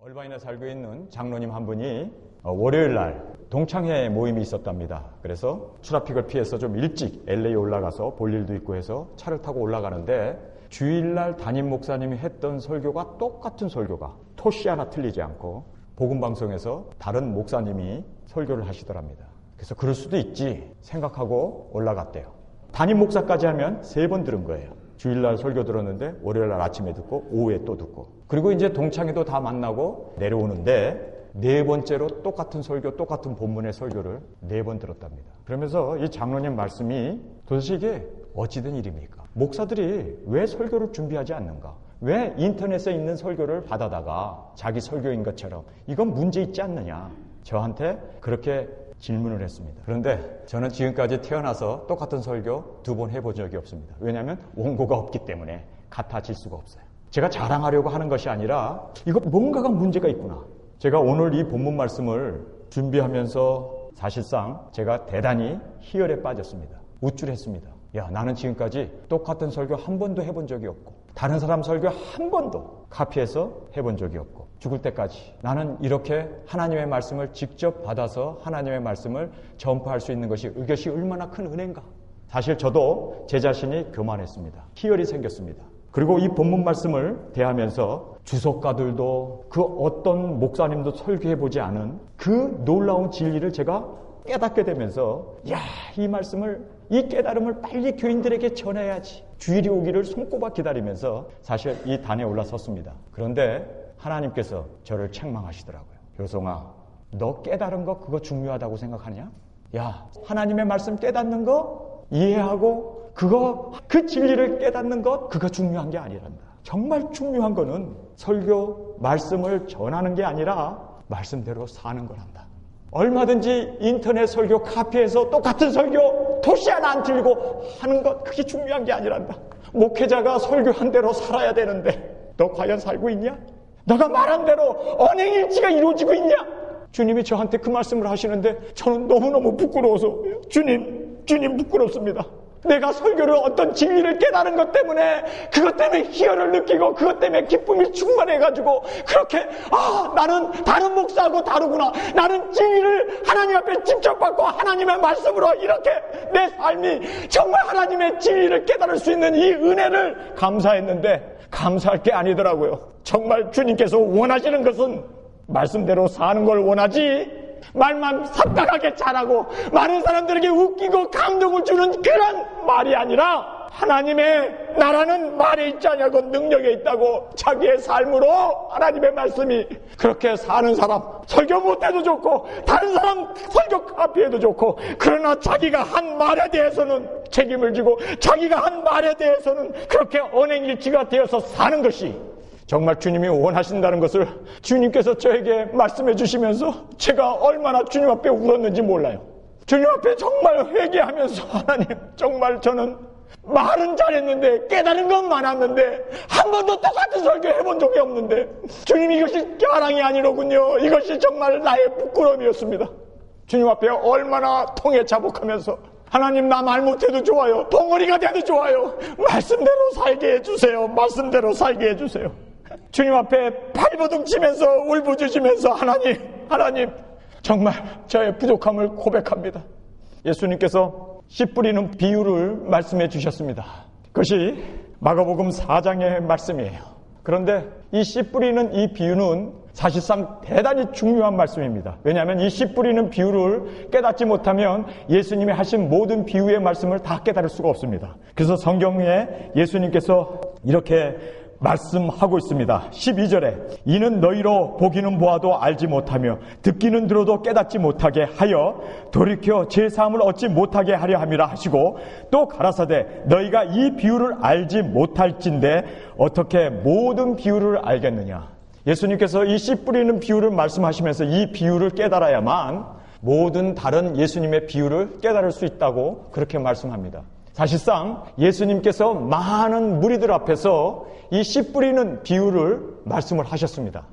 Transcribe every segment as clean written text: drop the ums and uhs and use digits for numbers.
얼바인에 살고 있는 장로님 한 분이 월요일 날 동창회 모임이 있었답니다. 그래서 트래픽을 피해서 좀 일찍 LA 올라가서 볼 일도 있고 해서 차를 타고 올라가는데 주일날 담임 목사님이 했던 설교가 똑같은 설교가 토시 하나 틀리지 않고 복음방송에서 다른 목사님이 설교를 하시더랍니다. 그래서 그럴 수도 있지 생각하고 올라갔대요. 담임 목사까지 하면 3번 들은 거예요. 주일날 설교 들었는데 월요일날 아침에 듣고 오후에 또 듣고, 그리고 이제 동창회도 다 만나고 내려오는데 4번째로 똑같은 설교, 똑같은 본문의 설교를 4번 들었답니다. 그러면서 이 장로님 말씀이 도대체 이게 어찌된 일입니까? 목사들이 왜 설교를 준비하지 않는가? 왜 인터넷에 있는 설교를 받아다가 자기 설교인 것처럼 이건 문제 있지 않느냐? 저한테 그렇게 질문을 했습니다. 그런데 저는 지금까지 태어나서 똑같은 설교 2번 해본 적이 없습니다. 왜냐하면 원고가 없기 때문에 같아질 수가 없어요. 제가 자랑하려고 하는 것이 아니라 이거 뭔가가 문제가 있구나. 제가 오늘 이 본문 말씀을 준비하면서 사실상 제가 대단히 희열에 빠졌습니다. 우쭐했습니다. 야, 나는 지금까지 똑같은 설교 한 번도 해본 적이 없고 다른 사람 설교 한 번도 카피해서 해본 적이 없고 죽을 때까지 나는 이렇게 하나님의 말씀을 직접 받아서 하나님의 말씀을 전파할 수 있는 것이 이것이 얼마나 큰 은혜인가. 사실 저도 제 자신이 교만했습니다. 희열이 생겼습니다. 그리고 이 본문 말씀을 대하면서 주석가들도 그 어떤 목사님도 설교해보지 않은 그 놀라운 진리를 제가 깨닫게 되면서 이 말씀을, 이 깨달음을 빨리 교인들에게 전해야지. 주일이 오기를 손꼽아 기다리면서 사실 이 단에 올라섰습니다. 그런데 하나님께서 저를 책망하시더라고요. 효성아, 너 깨달은 거 그거 중요하다고 생각하냐? 야, 하나님의 말씀 깨닫는 거 이해하고 그 진리를 깨닫는 것 그거 중요한 게 아니란다. 정말 중요한 거는 설교 말씀을 전하는 게 아니라 말씀대로 사는 거란다. 얼마든지 인터넷 설교 카피해서 똑같은 설교 토시 하나 안 틀리고 하는 것 그게 중요한 게 아니란다. 목회자가 설교한 대로 살아야 되는데 너 과연 살고 있냐? 너가 말한 대로 언행일치가 이루어지고 있냐? 주님이 저한테 그 말씀을 하시는데 저는 너무너무 부끄러워서 주님 부끄럽습니다. 내가 설교를 어떤 진리를 깨달은 것 때문에 그것 때문에 희열을 느끼고 그것 때문에 기쁨이 충만해가지고 그렇게 나는 다른 목사하고 다르구나. 나는 진리를 하나님 앞에 직접 받고 하나님의 말씀으로 이렇게 내 삶이 정말 하나님의 진리를 깨달을 수 있는 이 은혜를 감사했는데 감사할 게 아니더라고요. 정말 주님께서 원하시는 것은 말씀대로 사는 걸 원하지 말만 삽당하게 잘하고 많은 사람들에게 웃기고 감동을 주는 그런 말이 아니라 하나님의 나라는 말에 있지 않냐고 능력에 있다고 자기의 삶으로 하나님의 말씀이 그렇게 사는 사람 설교 못해도 좋고 다른 사람 설교 카피해도 좋고 그러나 자기가 한 말에 대해서는 책임을 지고 자기가 한 말에 대해서는 그렇게 언행일치가 되어서 사는 것이 정말 주님이 원하신다는 것을 주님께서 저에게 말씀해 주시면서 제가 얼마나 주님 앞에 울었는지 몰라요. 주님 앞에 정말 회개하면서 하나님 정말 저는 말은 잘했는데 깨달은 건 많았는데 한 번도 똑같은 설교 해본 적이 없는데 주님 이것이 자랑이 아니로군요. 이것이 정말 나의 부끄러움이었습니다. 주님 앞에 얼마나 통해 자복하면서 하나님 나 말 못해도 좋아요. 덩어리가 돼도 좋아요. 말씀대로 살게 해주세요. 말씀대로 살게 해주세요. 주님 앞에 발버둥 치면서 울부짖으면서 하나님 정말 저의 부족함을 고백합니다. 예수님께서 씨 뿌리는 비유를 말씀해 주셨습니다. 그것이 마가복음 4장의 말씀이에요. 그런데 이 씨 뿌리는 이 비유는 사실상 대단히 중요한 말씀입니다. 왜냐하면 이 씨 뿌리는 비유를 깨닫지 못하면 예수님이 하신 모든 비유의 말씀을 다 깨달을 수가 없습니다. 그래서 성경에 예수님께서 이렇게 말씀하고 있습니다. 12절에 이는 너희로 보기는 보아도 알지 못하며 듣기는 들어도 깨닫지 못하게 하여 돌이켜 제사함을 얻지 못하게 하려 함이라 하시고 또 가라사대 너희가 이 비유를 알지 못할진대 어떻게 모든 비유를 알겠느냐. 예수님께서 이 씨 뿌리는 비유를 말씀하시면서 이 비유를 깨달아야만 모든 다른 예수님의 비유를 깨달을 수 있다고 그렇게 말씀합니다. 사실상 예수님께서 많은 무리들 앞에서 이 씨 뿌리는 비유를 말씀을 하셨습니다.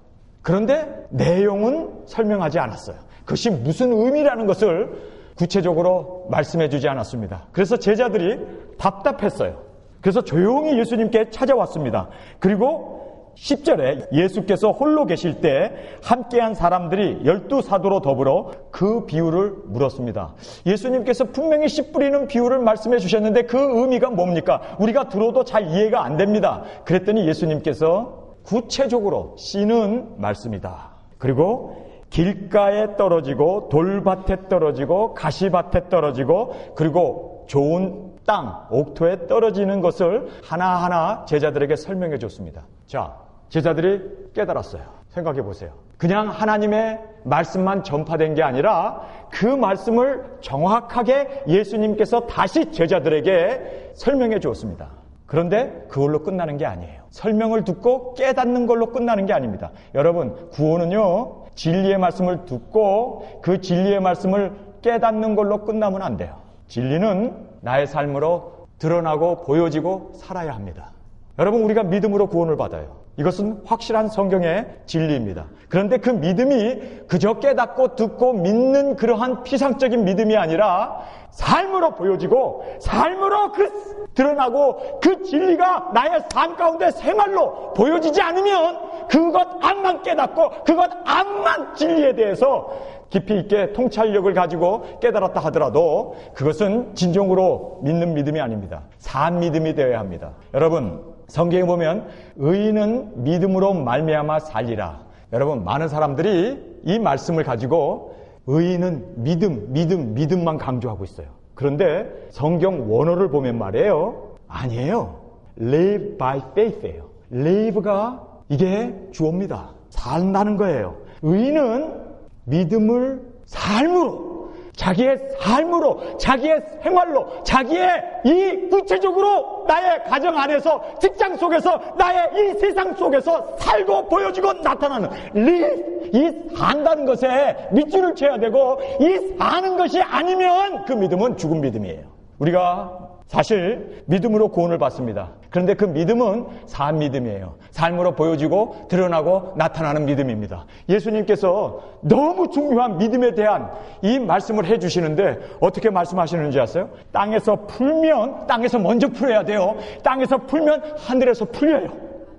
그런데 내용은 설명하지 않았어요. 그것이 무슨 의미라는 것을 구체적으로 말씀해 주지 않았습니다. 그래서 제자들이 답답했어요. 그래서 조용히 예수님께 찾아왔습니다. 그리고 10절에 예수께서 홀로 계실 때 함께한 사람들이 12사도로 더불어 그 비유를 물었습니다. 예수님께서 분명히 씨 뿌리는 비유를 말씀해 주셨는데 그 의미가 뭡니까? 우리가 들어도 잘 이해가 안 됩니다. 그랬더니 예수님께서 구체적으로 씨는 말씀이다. 그리고 길가에 떨어지고 돌밭에 떨어지고 가시밭에 떨어지고 그리고 좋은 땅, 옥토에 떨어지는 것을 하나하나 제자들에게 설명해 줬습니다. 자, 제자들이 깨달았어요. 생각해 보세요. 그냥 하나님의 말씀만 전파된 게 아니라 그 말씀을 정확하게 예수님께서 다시 제자들에게 설명해 주었습니다. 그런데 그걸로 끝나는 게 아니에요. 설명을 듣고 깨닫는 걸로 끝나는 게 아닙니다. 여러분, 구원은요, 진리의 말씀을 듣고 그 진리의 말씀을 깨닫는 걸로 끝나면 안 돼요. 진리는 나의 삶으로 드러나고 보여지고 살아야 합니다. 여러분, 우리가 믿음으로 구원을 받아요. 이것은 확실한 성경의 진리입니다. 그런데 그 믿음이 그저 깨닫고 듣고 믿는 그러한 피상적인 믿음이 아니라 삶으로 보여지고 삶으로 드러나고 그 진리가 나의 삶 가운데 생활로 보여지지 않으면 그것 안만 깨닫고 그것 안만 진리에 대해서 깊이 있게 통찰력을 가지고 깨달았다 하더라도 그것은 진정으로 믿는 믿음이 아닙니다. 산 믿음이 되어야 합니다. 여러분, 성경에 보면 의인은 믿음으로 말미암아 살리라. 여러분, 많은 사람들이 이 말씀을 가지고 의인은 믿음만 강조하고 있어요. 그런데 성경 원어를 보면 말이에요. 아니에요. live by faith예요. live가 이게 주어입니다. 산다는 거예요. 의인은 믿음을 삶으로, 자기의 삶으로, 자기의 생활로, 자기의 이 구체적으로 나의 가정 안에서, 직장 속에서, 나의 이 세상 속에서 살고 보여지고 나타나는 live, 이 산다는 것에 밑줄을 쳐야 되고 이 사는 것이 아니면 그 믿음은 죽은 믿음이에요. 우리가 사실 믿음으로 구원을 받습니다. 그런데 그 믿음은 산 믿음이에요. 삶으로 보여지고 드러나고 나타나는 믿음입니다. 예수님께서 너무 중요한 믿음에 대한 이 말씀을 해주시는데 어떻게 말씀하시는지 아세요? 땅에서 풀면 땅에서 먼저 풀어야 돼요. 땅에서 풀면 하늘에서 풀려요.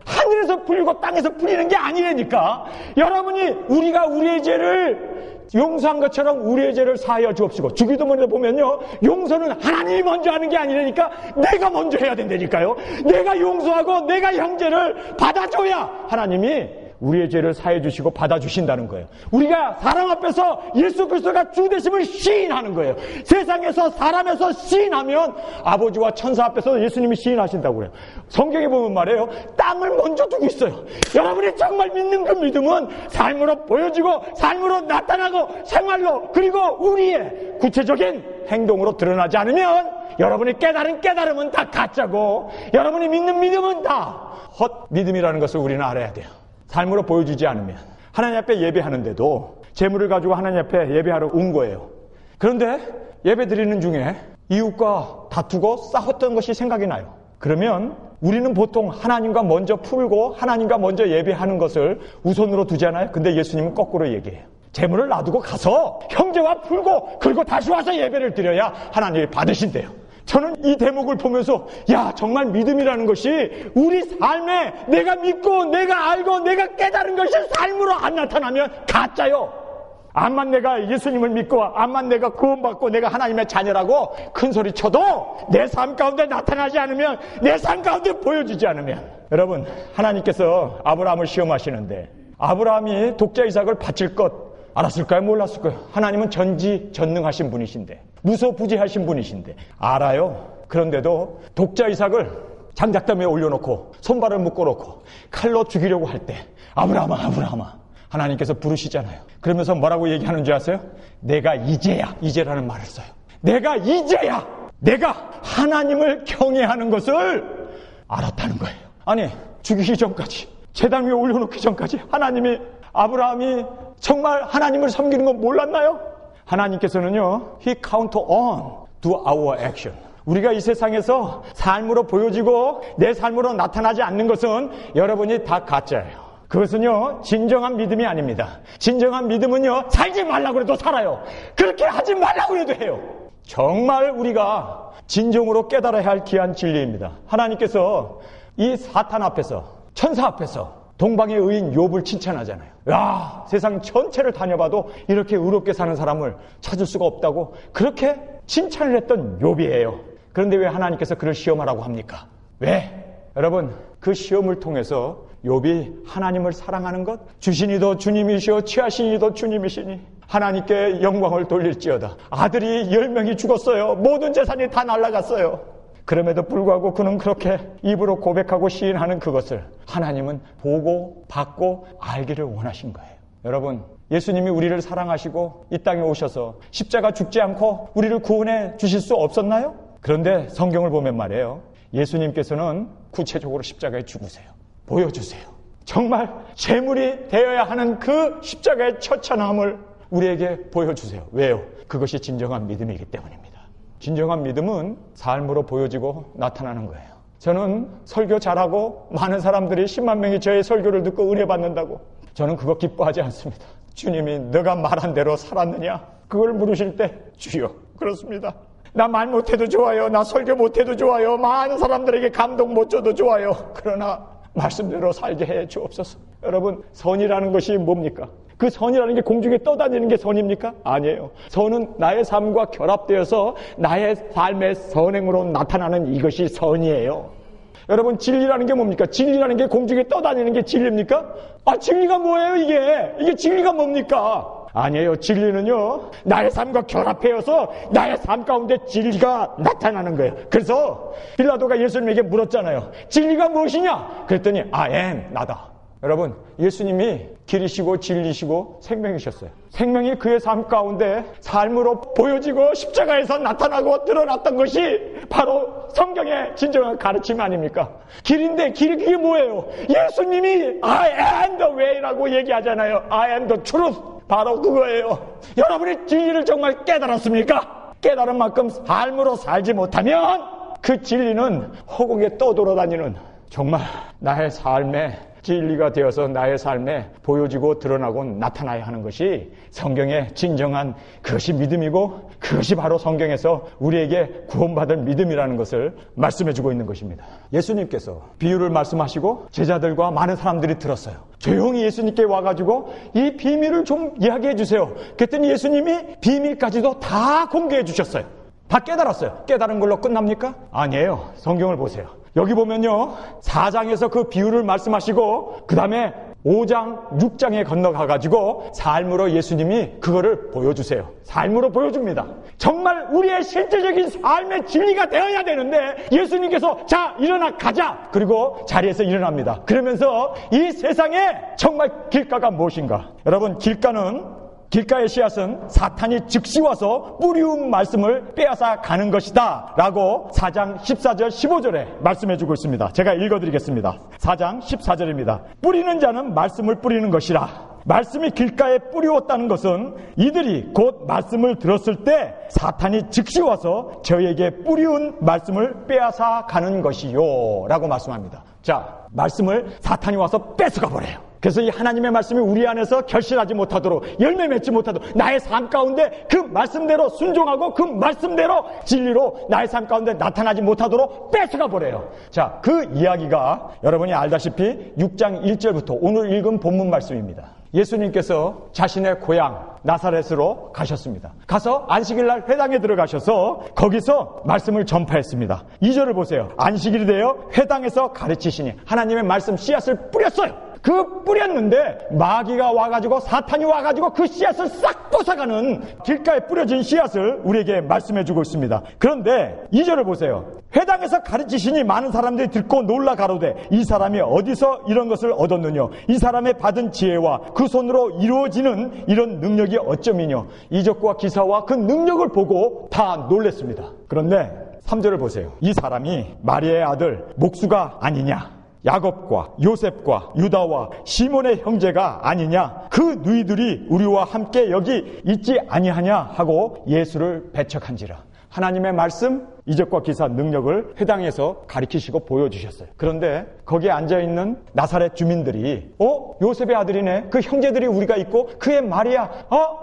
하늘에서 풀리고 땅에서 풀리는 게 아니라니까. 여러분이 우리가 우리의 죄를 용서한 것처럼 우리의 죄를 사하여 주옵시고, 주기도문에 보면요, 용서는 하나님이 먼저 하는 게 아니라니까 내가 먼저 해야 된다니까요. 내가 용서하고 내가 형제를 받아줘야 하나님이 우리의 죄를 사해 주시고 받아주신다는 거예요. 우리가 사람 앞에서 예수 그리스도가 주 되심을 시인하는 거예요. 세상에서 사람에서 시인하면 아버지와 천사 앞에서 예수님이 시인하신다고 그래요. 성경에 보면 말이에요, 땅을 먼저 두고 있어요. 여러분이 정말 믿는 그 믿음은 삶으로 보여지고 삶으로 나타나고 생활로, 그리고 우리의 구체적인 행동으로 드러나지 않으면 여러분이 깨달은 깨달음은 다 가짜고 여러분이 믿는 믿음은 다 헛 믿음이라는 것을 우리는 알아야 돼요. 삶으로 보여주지 않으면. 하나님 앞에 예배하는데도 재물을 가지고 하나님 앞에 예배하러 온 거예요. 그런데 예배 드리는 중에 이웃과 다투고 싸웠던 것이 생각이 나요. 그러면 우리는 보통 하나님과 먼저 풀고 하나님과 먼저 예배하는 것을 우선으로 두잖아요. 근데 예수님은 거꾸로 얘기해요. 재물을 놔두고 가서 형제와 풀고 그리고 다시 와서 예배를 드려야 하나님이 받으신대요. 저는 이 대목을 보면서 야, 정말 믿음이라는 것이 우리 삶에 내가 믿고 내가 알고 내가 깨달은 것이 삶으로 안 나타나면 가짜요. 암만 내가 예수님을 믿고 암만 내가 구원받고 내가 하나님의 자녀라고 큰 소리 쳐도 내 삶 가운데 나타나지 않으면, 내 삶 가운데 보여주지 않으면. 여러분, 하나님께서 아브라함을 시험하시는데 아브라함이 독자 이삭을 바칠 것 알았을까요? 몰랐을까요? 하나님은 전지전능하신 분이신데, 무소부지하신 분이신데 알아요. 그런데도 독자 이삭을 장작담에 올려놓고 손발을 묶어놓고 칼로 죽이려고 할 때 아브라함아 하나님께서 부르시잖아요. 그러면서 뭐라고 얘기하는 줄 아세요? 내가 이제라는 말을 써요. 내가 이제야 내가 하나님을 경외하는 것을 알았다는 거예요. 아니, 죽이기 전까지, 제단 위에 올려놓기 전까지 하나님이, 아브라함이 정말 하나님을 섬기는 건 몰랐나요? 하나님께서는요, He count on to our action. 우리가 이 세상에서 삶으로 보여지고 내 삶으로 나타나지 않는 것은 여러분이 다 가짜예요. 그것은요, 진정한 믿음이 아닙니다. 진정한 믿음은요, 살지 말라고 해도 살아요. 그렇게 하지 말라고 해도 해요. 정말 우리가 진정으로 깨달아야 할 귀한 진리입니다. 하나님께서 이 사탄 앞에서, 천사 앞에서 동방의 의인 욥을 칭찬하잖아요. 야, 세상 전체를 다녀봐도 이렇게 의롭게 사는 사람을 찾을 수가 없다고 그렇게 칭찬을 했던 욥이에요. 그런데 왜 하나님께서 그를 시험하라고 합니까? 왜? 여러분, 그 시험을 통해서 욥이 하나님을 사랑하는 것, 주시니도 주님이시오 취하시니도 주님이시니 하나님께 영광을 돌릴지어다. 아들이 10명이 죽었어요. 모든 재산이 다 날아갔어요. 그럼에도 불구하고 그는 그렇게 입으로 고백하고 시인하는 그것을 하나님은 보고 받고 알기를 원하신 거예요. 여러분, 예수님이 우리를 사랑하시고 이 땅에 오셔서 십자가 죽지 않고 우리를 구원해 주실 수 없었나요? 그런데 성경을 보면 말이에요. 예수님께서는 구체적으로 십자가에 죽으세요. 보여주세요. 정말 제물이 되어야 하는 그 십자가의 처참함을 우리에게 보여주세요. 왜요? 그것이 진정한 믿음이기 때문입니다. 진정한 믿음은 삶으로 보여지고 나타나는 거예요. 저는 설교 잘하고 많은 사람들이 10만 명이 저의 설교를 듣고 은혜 받는다고 저는 그거 기뻐하지 않습니다. 주님이 너가 말한 대로 살았느냐? 그걸 물으실 때 주여 그렇습니다. 나 말 못해도 좋아요. 나 설교 못해도 좋아요. 많은 사람들에게 감동 못 줘도 좋아요. 그러나 말씀대로 살게 해 주옵소서. 여러분, 선이라는 것이 뭡니까? 그 선이라는 게 공중에 떠다니는 게 선입니까? 아니에요. 선은 나의 삶과 결합되어서 나의 삶의 선행으로 나타나는 이것이 선이에요. 여러분, 진리라는 게 뭡니까? 진리라는 게 공중에 떠다니는 게 진리입니까? 아, 진리가 뭐예요, 이게? 이게 진리가 뭡니까? 아니에요. 진리는요, 나의 삶과 결합해서 나의 삶 가운데 진리가 나타나는 거예요. 그래서 빌라도가 예수님에게 물었잖아요. 진리가 무엇이냐? 그랬더니 I am, 나다. 여러분, 예수님이 길이시고 진리시고 생명이셨어요. 생명이 그의 삶 가운데 삶으로 보여지고 십자가에서 나타나고 드러났던 것이 바로 성경의 진정한 가르침 아닙니까? 길인데 길이 그게 뭐예요? 예수님이 I am the way라고 얘기하잖아요. I am the truth. 바로 그거예요. 여러분이 진리를 정말 깨달았습니까? 깨달은 만큼 삶으로 살지 못하면 그 진리는 허공에 떠돌아다니는 정말 나의 삶에 진리가 되어서 나의 삶에 보여지고 드러나고 나타나야 하는 것이 성경의 진정한 그것이 믿음이고 그것이 바로 성경에서 우리에게 구원받을 믿음이라는 것을 말씀해주고 있는 것입니다. 예수님께서 비유를 말씀하시고 제자들과 많은 사람들이 들었어요. 조용히 예수님께 와가지고 이 비밀을 좀 이야기해 주세요. 그랬더니 예수님이 비밀까지도 다 공개해 주셨어요. 다 깨달았어요. 깨달은 걸로 끝납니까? 아니에요. 성경을 보세요. 여기 보면요, 4장에서 그 비유를 말씀하시고 그 다음에 5장, 6장에 건너가가지고 삶으로 예수님이 그거를 보여주세요. 삶으로 보여줍니다. 정말 우리의 실제적인 삶의 진리가 되어야 되는데 예수님께서 자, 일어나 가자. 그리고 자리에서 일어납니다. 그러면서 이 세상에 정말 길가가 무엇인가? 여러분, 길가의 씨앗은 사탄이 즉시 와서 뿌리운 말씀을 빼앗아 가는 것이다 라고 4장 14절 15절에 말씀해주고 있습니다. 제가 읽어드리겠습니다. 4장 14절입니다. 뿌리는 자는 말씀을 뿌리는 것이라. 말씀이 길가에 뿌리웠다는 것은 이들이 곧 말씀을 들었을 때 사탄이 즉시 와서 저에게 뿌리운 말씀을 빼앗아 가는 것이요 라고 말씀합니다. 자, 말씀을 사탄이 와서 뺏어가 버려요. 그래서 이 하나님의 말씀이 우리 안에서 결실하지 못하도록, 열매 맺지 못하도록 나의 삶 가운데 그 말씀대로 순종하고 그 말씀대로 진리로 나의 삶 가운데 나타나지 못하도록 뺏어가 버려요. 자, 그 이야기가 여러분이 알다시피 6장 1절부터 오늘 읽은 본문 말씀입니다. 예수님께서 자신의 고향 나사렛으로 가셨습니다. 가서 안식일날 회당에 들어가셔서 거기서 말씀을 전파했습니다. 2절을 보세요. 안식일이 되어 회당에서 가르치시니 하나님의 말씀 씨앗을 뿌렸어요. 그 뿌렸는데 마귀가 와가지고 사탄이 와가지고 그 씨앗을 싹 뻗어가는 길가에 뿌려진 씨앗을 우리에게 말씀해주고 있습니다. 그런데 2절을 보세요. 회당에서 가르치시니 많은 사람들이 듣고 놀라 가로되 이 사람이 어디서 이런 것을 얻었느냐? 이 사람의 받은 지혜와 그 손으로 이루어지는 이런 능력이 어쩌미뇨? 이적과 기사와 그 능력을 보고 다 놀랬습니다. 그런데 3절을 보세요. 이 사람이 마리아의 아들 목수가 아니냐? 야곱과 요셉과 유다와 시몬의 형제가 아니냐? 그 누이들이 우리와 함께 여기 있지 아니하냐? 하고 예수를 배척한지라. 하나님의 말씀, 이적과 기사, 능력을 회당에서 가리키시고 보여주셨어요. 그런데 거기에 앉아있는 나사렛 주민들이 요셉의 아들이네. 그 형제들이 우리가 있고 그의 마리아,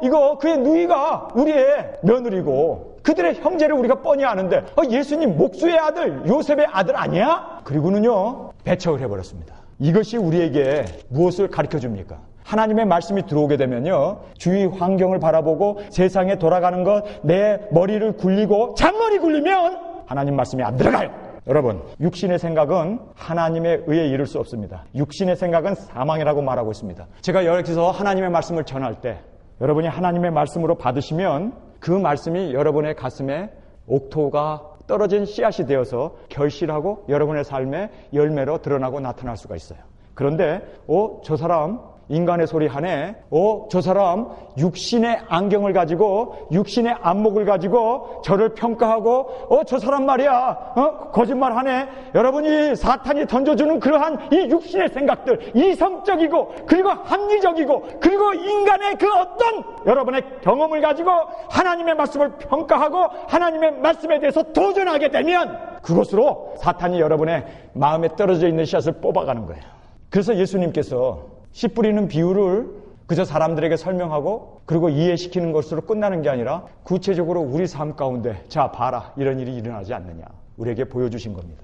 이거 그의 누이가 우리의 며느리고 그들의 형제를 우리가 뻔히 아는데 예수님 목수의 아들, 요셉의 아들 아니야? 그리고는요 배척을 해버렸습니다. 이것이 우리에게 무엇을 가르쳐 줍니까? 하나님의 말씀이 들어오게 되면요, 주위 환경을 바라보고 세상에 돌아가는 것, 내 머리를 굴리고 잔머리 굴리면 하나님 말씀이 안 들어가요. 여러분, 육신의 생각은 하나님에 의해 이룰 수 없습니다. 육신의 생각은 사망이라고 말하고 있습니다. 제가 여기서 하나님의 말씀을 전할 때 여러분이 하나님의 말씀으로 받으시면 그 말씀이 여러분의 가슴에 옥토가 떨어진 씨앗이 되어서 결실하고 여러분의 삶의 열매로 드러나고 나타날 수가 있어요. 그런데 저 사람 인간의 소리 하네. 저 사람 육신의 안경을 가지고 육신의 안목을 가지고 저를 평가하고 저 사람 말이야 거짓말 하네. 여러분이 사탄이 던져주는 그러한 이 육신의 생각들, 이성적이고 그리고 합리적이고 그리고 인간의 그 어떤 여러분의 경험을 가지고 하나님의 말씀을 평가하고 하나님의 말씀에 대해서 도전하게 되면 그것으로 사탄이 여러분의 마음에 떨어져 있는 씨앗을 뽑아가는 거예요. 그래서 예수님께서 씨 뿌리는 비유를 그저 사람들에게 설명하고 그리고 이해시키는 것으로 끝나는 게 아니라 구체적으로 우리 삶 가운데 자 봐라 이런 일이 일어나지 않느냐 우리에게 보여주신 겁니다.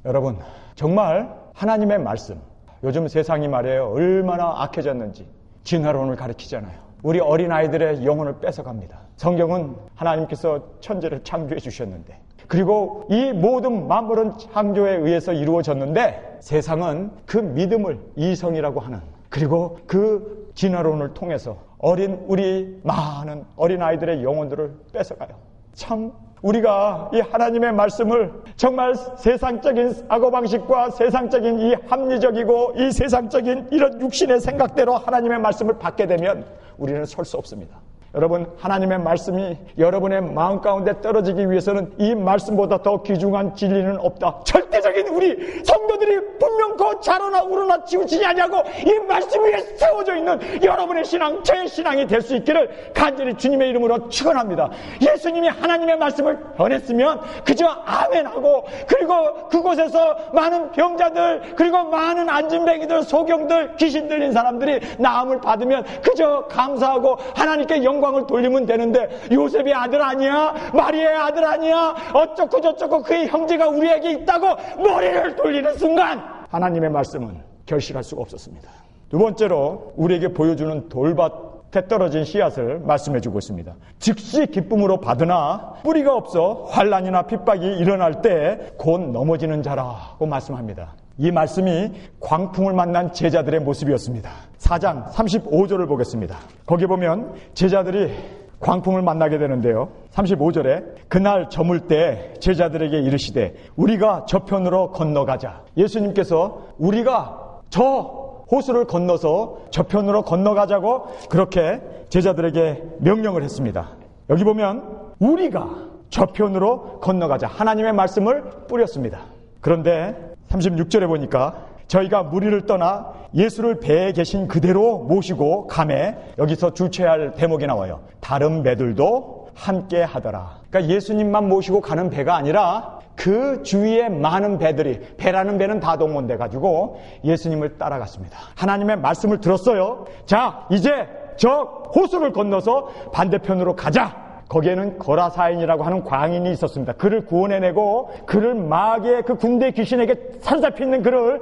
여러분 정말 하나님의 말씀 요즘 세상이 말이에요 얼마나 악해졌는지 진화론을 가르치잖아요. 우리 어린아이들의 영혼을 뺏어갑니다. 성경은 하나님께서 천지를 창조해 주셨는데 그리고 이 모든 만물은 창조에 의해서 이루어졌는데 세상은 그 믿음을 이성이라고 하는 그리고 그 진화론을 통해서 우리 많은 어린아이들의 영혼들을 뺏어가요. 참 우리가 이 하나님의 말씀을 정말 세상적인 사고방식과 세상적인 이 합리적이고 이 세상적인 이런 육신의 생각대로 하나님의 말씀을 받게 되면 우리는 설 수 없습니다. 여러분 하나님의 말씀이 여러분의 마음 가운데 떨어지기 위해서는 이 말씀보다 더 귀중한 진리는 없다. 절대적인 우리 성도들이 분명코 자로나 우러나 치우치지 않냐고 이 말씀 위에 세워져 있는 여러분의 신앙, 저의 신앙이 될 수 있기를 간절히 주님의 이름으로 축원합니다. 예수님이 하나님의 말씀을 전했으면 그저 아멘하고 그리고 그곳에서 많은 병자들 그리고 많은 안진뱅이들 소경들 귀신 들린 사람들이 나음을 받으면 그저 감사하고 하나님께 영광을 돌리면 되는데 요셉의 아들 아니야? 마리아의 아들 아니야? 어쩌고 저쩌고 그의 형제가 우리에게 있다고 머리를 돌리는 순간 하나님의 말씀은 결실할 수가 없었습니다. 두 번째로 우리에게 보여주는 돌밭에 떨어진 씨앗을 말씀해주고 있습니다. 즉시 기쁨으로 받으나 뿌리가 없어 환난이나 핍박이 일어날 때 곧 넘어지는 자라고 말씀합니다. 이 말씀이 광풍을 만난 제자들의 모습이었습니다. 4장 35절을 보겠습니다. 거기 보면 제자들이 광풍을 만나게 되는데요. 35절에 그날 저물 때 제자들에게 이르시되 우리가 저편으로 건너가자. 예수님께서 우리가 저 호수를 건너서 저편으로 건너가자고 그렇게 제자들에게 명령을 했습니다. 여기 보면 우리가 저편으로 건너가자. 하나님의 말씀을 뿌렸습니다. 그런데 36절에 보니까 저희가 무리를 떠나 예수를 배에 계신 그대로 모시고 가매 여기서 주체해야 할 대목이 나와요. 다른 배들도 함께 하더라. 그러니까 예수님만 모시고 가는 배가 아니라 그 주위에 많은 배들이 배라는 배는 다 동원돼 가지고 예수님을 따라갔습니다. 하나님의 말씀을 들었어요. 자 이제 저 호수를 건너서 반대편으로 가자. 거기에는 거라사인이라고 하는 광인이 있었습니다. 그를 구원해내고 그를 마귀의 그 군대 귀신에게 사로잡혀 있는 그를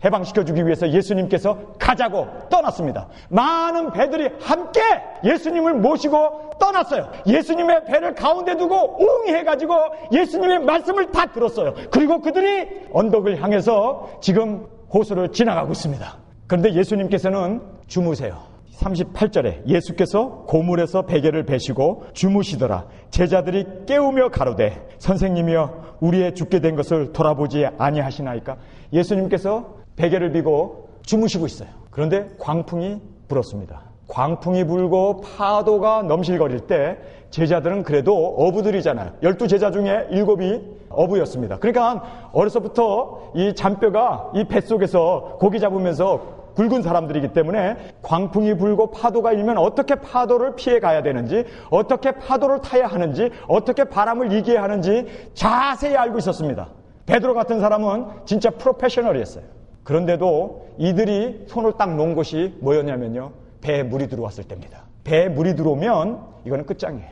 해방시켜주기 위해서 예수님께서 가자고 떠났습니다. 많은 배들이 함께 예수님을 모시고 떠났어요. 예수님의 배를 가운데 두고 웅이 해가지고 예수님의 말씀을 다 들었어요. 그리고 그들이 언덕을 향해서 지금 호수를 지나가고 있습니다. 그런데 예수님께서는 주무세요. 38절에 예수께서 고물에서 베개를 베시고 주무시더라. 제자들이 깨우며 가로되 선생님이여 우리의 죽게 된 것을 돌아보지 아니하시나이까. 예수님께서 베개를 비고 주무시고 있어요. 그런데 광풍이 불었습니다. 광풍이 불고 파도가 넘실거릴 때 제자들은 그래도 어부들이잖아요. 12제자 중에 7이 어부였습니다. 그러니까 어려서부터 이 잔뼈가 이 뱃속에서 고기 잡으면서 굵은 사람들이기 때문에 광풍이 불고 파도가 일면 어떻게 파도를 피해 가야 되는지 어떻게 파도를 타야 하는지 어떻게 바람을 이겨야 하는지 자세히 알고 있었습니다. 베드로 같은 사람은 진짜 프로페셔널이었어요. 그런데도 이들이 손을 딱 놓은 곳이 뭐였냐면요. 배에 물이 들어왔을 때입니다. 배에 물이 들어오면 이거는 끝장이에요.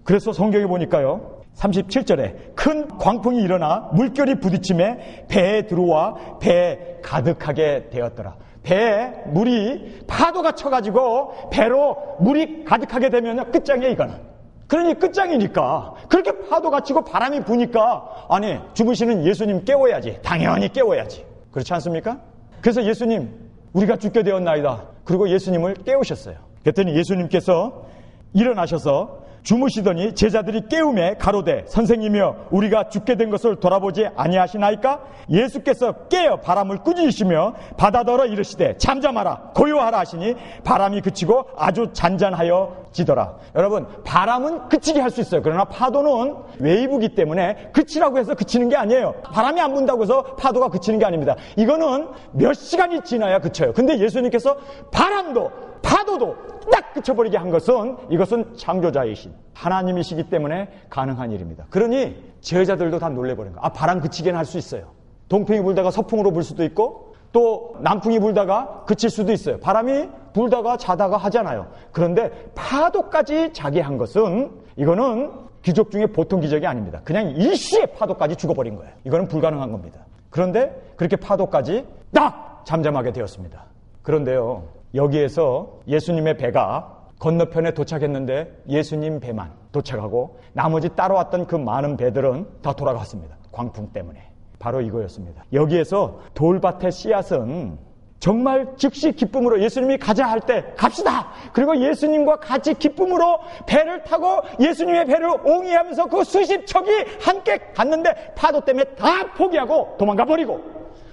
그래서 성경에 보니까요. 37절에 큰 광풍이 일어나 물결이 부딪힘에 배에 들어와 배에 가득하게 되었더라. 배에 물이 파도가 쳐가지고 배로 물이 가득하게 되면 끝장이에요, 이거는. 그러니 끝장이니까 그렇게 파도가 치고 바람이 부니까 아니 주무시는 예수님 깨워야지. 당연히 깨워야지. 그렇지 않습니까? 그래서 예수님 우리가 죽게 되었나이다. 그리고 예수님을 깨우셨어요. 그랬더니 예수님께서 일어나셔서 주무시더니 제자들이 깨우매 가로되 선생님이여 우리가 죽게 된 것을 돌아보지 아니하시나이까? 예수께서 깨어 바람을 꾸짖으시며 바다더러 이르시되 잠잠하라 고요하라 하시니 바람이 그치고 아주 잔잔하여 지더라. 여러분 바람은 그치게 할 수 있어요. 그러나 파도는 웨이브기 때문에 그치라고 해서 그치는 게 아니에요. 바람이 안 분다고 해서 파도가 그치는 게 아닙니다. 이거는 몇 시간이 지나야 그쳐요. 근데 예수님께서 바람도 파도도 딱 그쳐버리게 한 것은 이것은 창조자이신 하나님이시기 때문에 가능한 일입니다. 그러니 제자들도 다 놀래버린 거예요. 아, 바람 그치게는 할 수 있어요. 동풍이 불다가 서풍으로 불 수도 있고 또 남풍이 불다가 그칠 수도 있어요. 바람이 불다가 자다가 하잖아요. 그런데 파도까지 자게 한 것은 이거는 기적 중에 보통 기적이 아닙니다. 그냥 일시에 파도까지 죽어버린 거예요. 이거는 불가능한 겁니다. 그런데 그렇게 파도까지 딱 잠잠하게 되었습니다. 그런데요, 여기에서 예수님의 배가 건너편에 도착했는데 예수님 배만 도착하고 나머지 따라왔던 그 많은 배들은 다 돌아갔습니다. 광풍 때문에. 바로 이거였습니다. 여기에서 돌밭의 씨앗은 정말 즉시 기쁨으로 예수님이 가자 할 때 갑시다. 그리고 예수님과 같이 기쁨으로 배를 타고 예수님의 배를 옹이하면서 그 수십 척이 함께 갔는데 파도 때문에 다 포기하고 도망가 버리고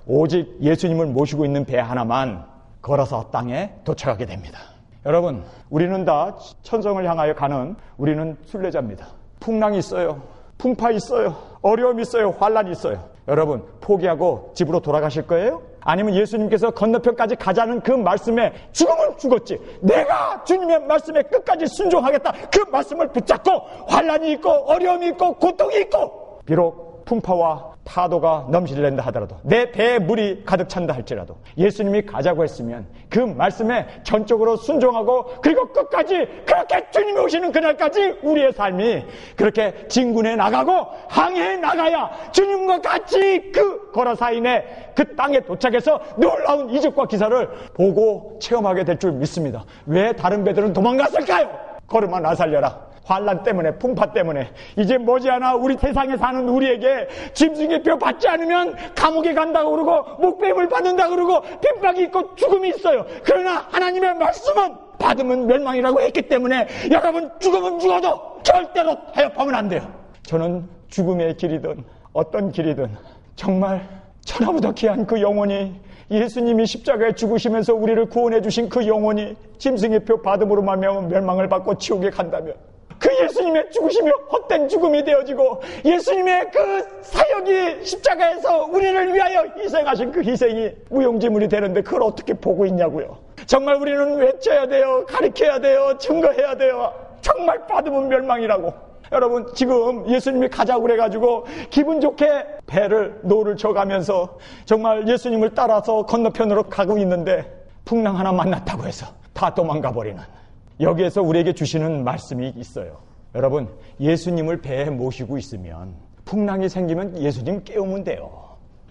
오직 예수님을 모시고 있는 배 하나만 걸어서 땅에 도착하게 됩니다. 여러분, 우리는 다 천성을 향하여 가는 우리는 순례자입니다. 풍랑이 있어요. 풍파 있어요. 어려움이 있어요. 환란이 있어요. 여러분, 포기하고 집으로 돌아가실 거예요? 아니면 예수님께서 건너편까지 가자는 그 말씀에 죽으면 죽었지 내가 주님의 말씀에 끝까지 순종하겠다. 그 말씀을 붙잡고 환란이 있고 어려움이 있고 고통이 있고 비록 풍파와 파도가 넘실랜다 하더라도 내 배에 물이 가득 찬다 할지라도 예수님이 가자고 했으면 그 말씀에 전적으로 순종하고 그리고 끝까지 그렇게 주님이 오시는 그날까지 우리의 삶이 그렇게 진군해 나가고 항해해 나가야 주님과 같이 그 거라사인의 그 땅에 도착해서 놀라운 이적과 기사를 보고 체험하게 될 줄 믿습니다. 왜 다른 배들은 도망갔을까요? 걸음아 나 살려라. 환란 때문에 풍파 때문에 이제 머지않아 우리 세상에 사는 우리에게 짐승의 뼈 받지 않으면 감옥에 간다고 그러고 목배임을 받는다고 그러고 핍박이 있고 죽음이 있어요. 그러나 하나님의 말씀은 받으면 멸망이라고 했기 때문에 여러분 죽으면 죽어도 절대로 타협하면 안 돼요. 저는 죽음의 길이든 어떤 길이든 정말 천하보다 귀한 그 영혼이 예수님이 십자가에 죽으시면서 우리를 구원해 주신 그 영혼이 짐승의 표 받음으로 말미암아 멸망을 받고 지옥에 간다면 그 예수님의 죽으심이 헛된 죽음이 되어지고 예수님의 그 사역이 십자가에서 우리를 위하여 희생하신 그 희생이 무용지물이 되는데 그걸 어떻게 보고 있냐고요. 정말 우리는 외쳐야 돼요. 가르쳐야 돼요. 증거해야 돼요. 정말 받으면 멸망이라고. 여러분 지금 예수님이 가자고 그래가지고 기분 좋게 배를 노를 져가면서 정말 예수님을 따라서 건너편으로 가고 있는데 풍랑 하나 만났다고 해서 다 도망가 버리는 여기에서 우리에게 주시는 말씀이 있어요. 여러분 예수님을 배에 모시고 있으면 풍랑이 생기면 예수님 깨우면 돼요.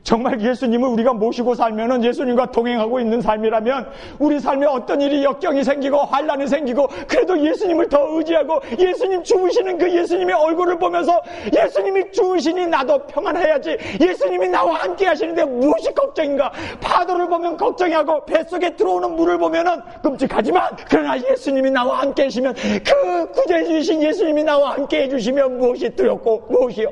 정말 예수님을 우리가 모시고 살면은 예수님과 동행하고 있는 삶이라면 우리 삶에 어떤 일이 역경이 생기고 환란이 생기고 그래도 예수님을 더 의지하고 예수님 죽으시는 그 예수님의 얼굴을 보면서 예수님이 죽으시니 나도 평안해야지. 예수님이 나와 함께 하시는데 무엇이 걱정인가. 파도를 보면 걱정하고 뱃속에 들어오는 물을 보면은 끔찍하지만 그러나 예수님이 나와 함께 해주시면 그 구제해 주신 예수님이 나와 함께 해주시면 무엇이 두렵고 무엇이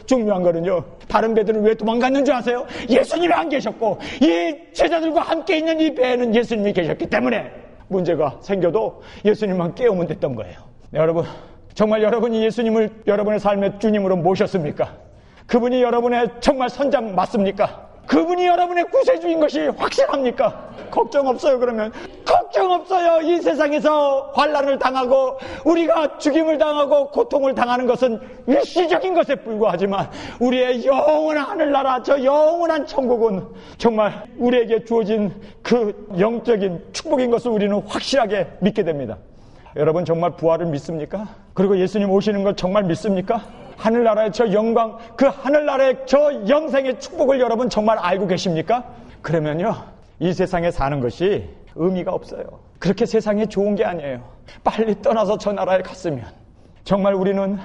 중요한 거는요. 다른 배들은 왜 도망갔는 줄 아세요? 예수님이 안 계셨고 이 제자들과 함께 있는 이 배에는 예수님이 계셨기 때문에 문제가 생겨도 예수님만 깨우면 됐던 거예요. 네, 여러분 정말 여러분이 예수님을 여러분의 삶의 주님으로 모셨습니까? 그분이 여러분의 정말 선장 맞습니까? 그분이 여러분의 구세주인 것이 확실합니까? 걱정 없어요. 그러면 걱정 없어요. 이 세상에서 환난을 당하고 우리가 죽임을 당하고 고통을 당하는 것은 일시적인 것에 불과하지만 우리의 영원한 하늘나라 저 영원한 천국은 정말 우리에게 주어진 그 영적인 축복인 것을 우리는 확실하게 믿게 됩니다. 여러분 정말 부활을 믿습니까? 그리고 예수님 오시는 걸 정말 믿습니까? 하늘나라의 저 영광, 그 하늘나라의 저 영생의 축복을 여러분 정말 알고 계십니까? 그러면요, 이 세상에 사는 것이 의미가 없어요. 그렇게 세상이 좋은 게 아니에요. 빨리 떠나서 저 나라에 갔으면. 정말 우리는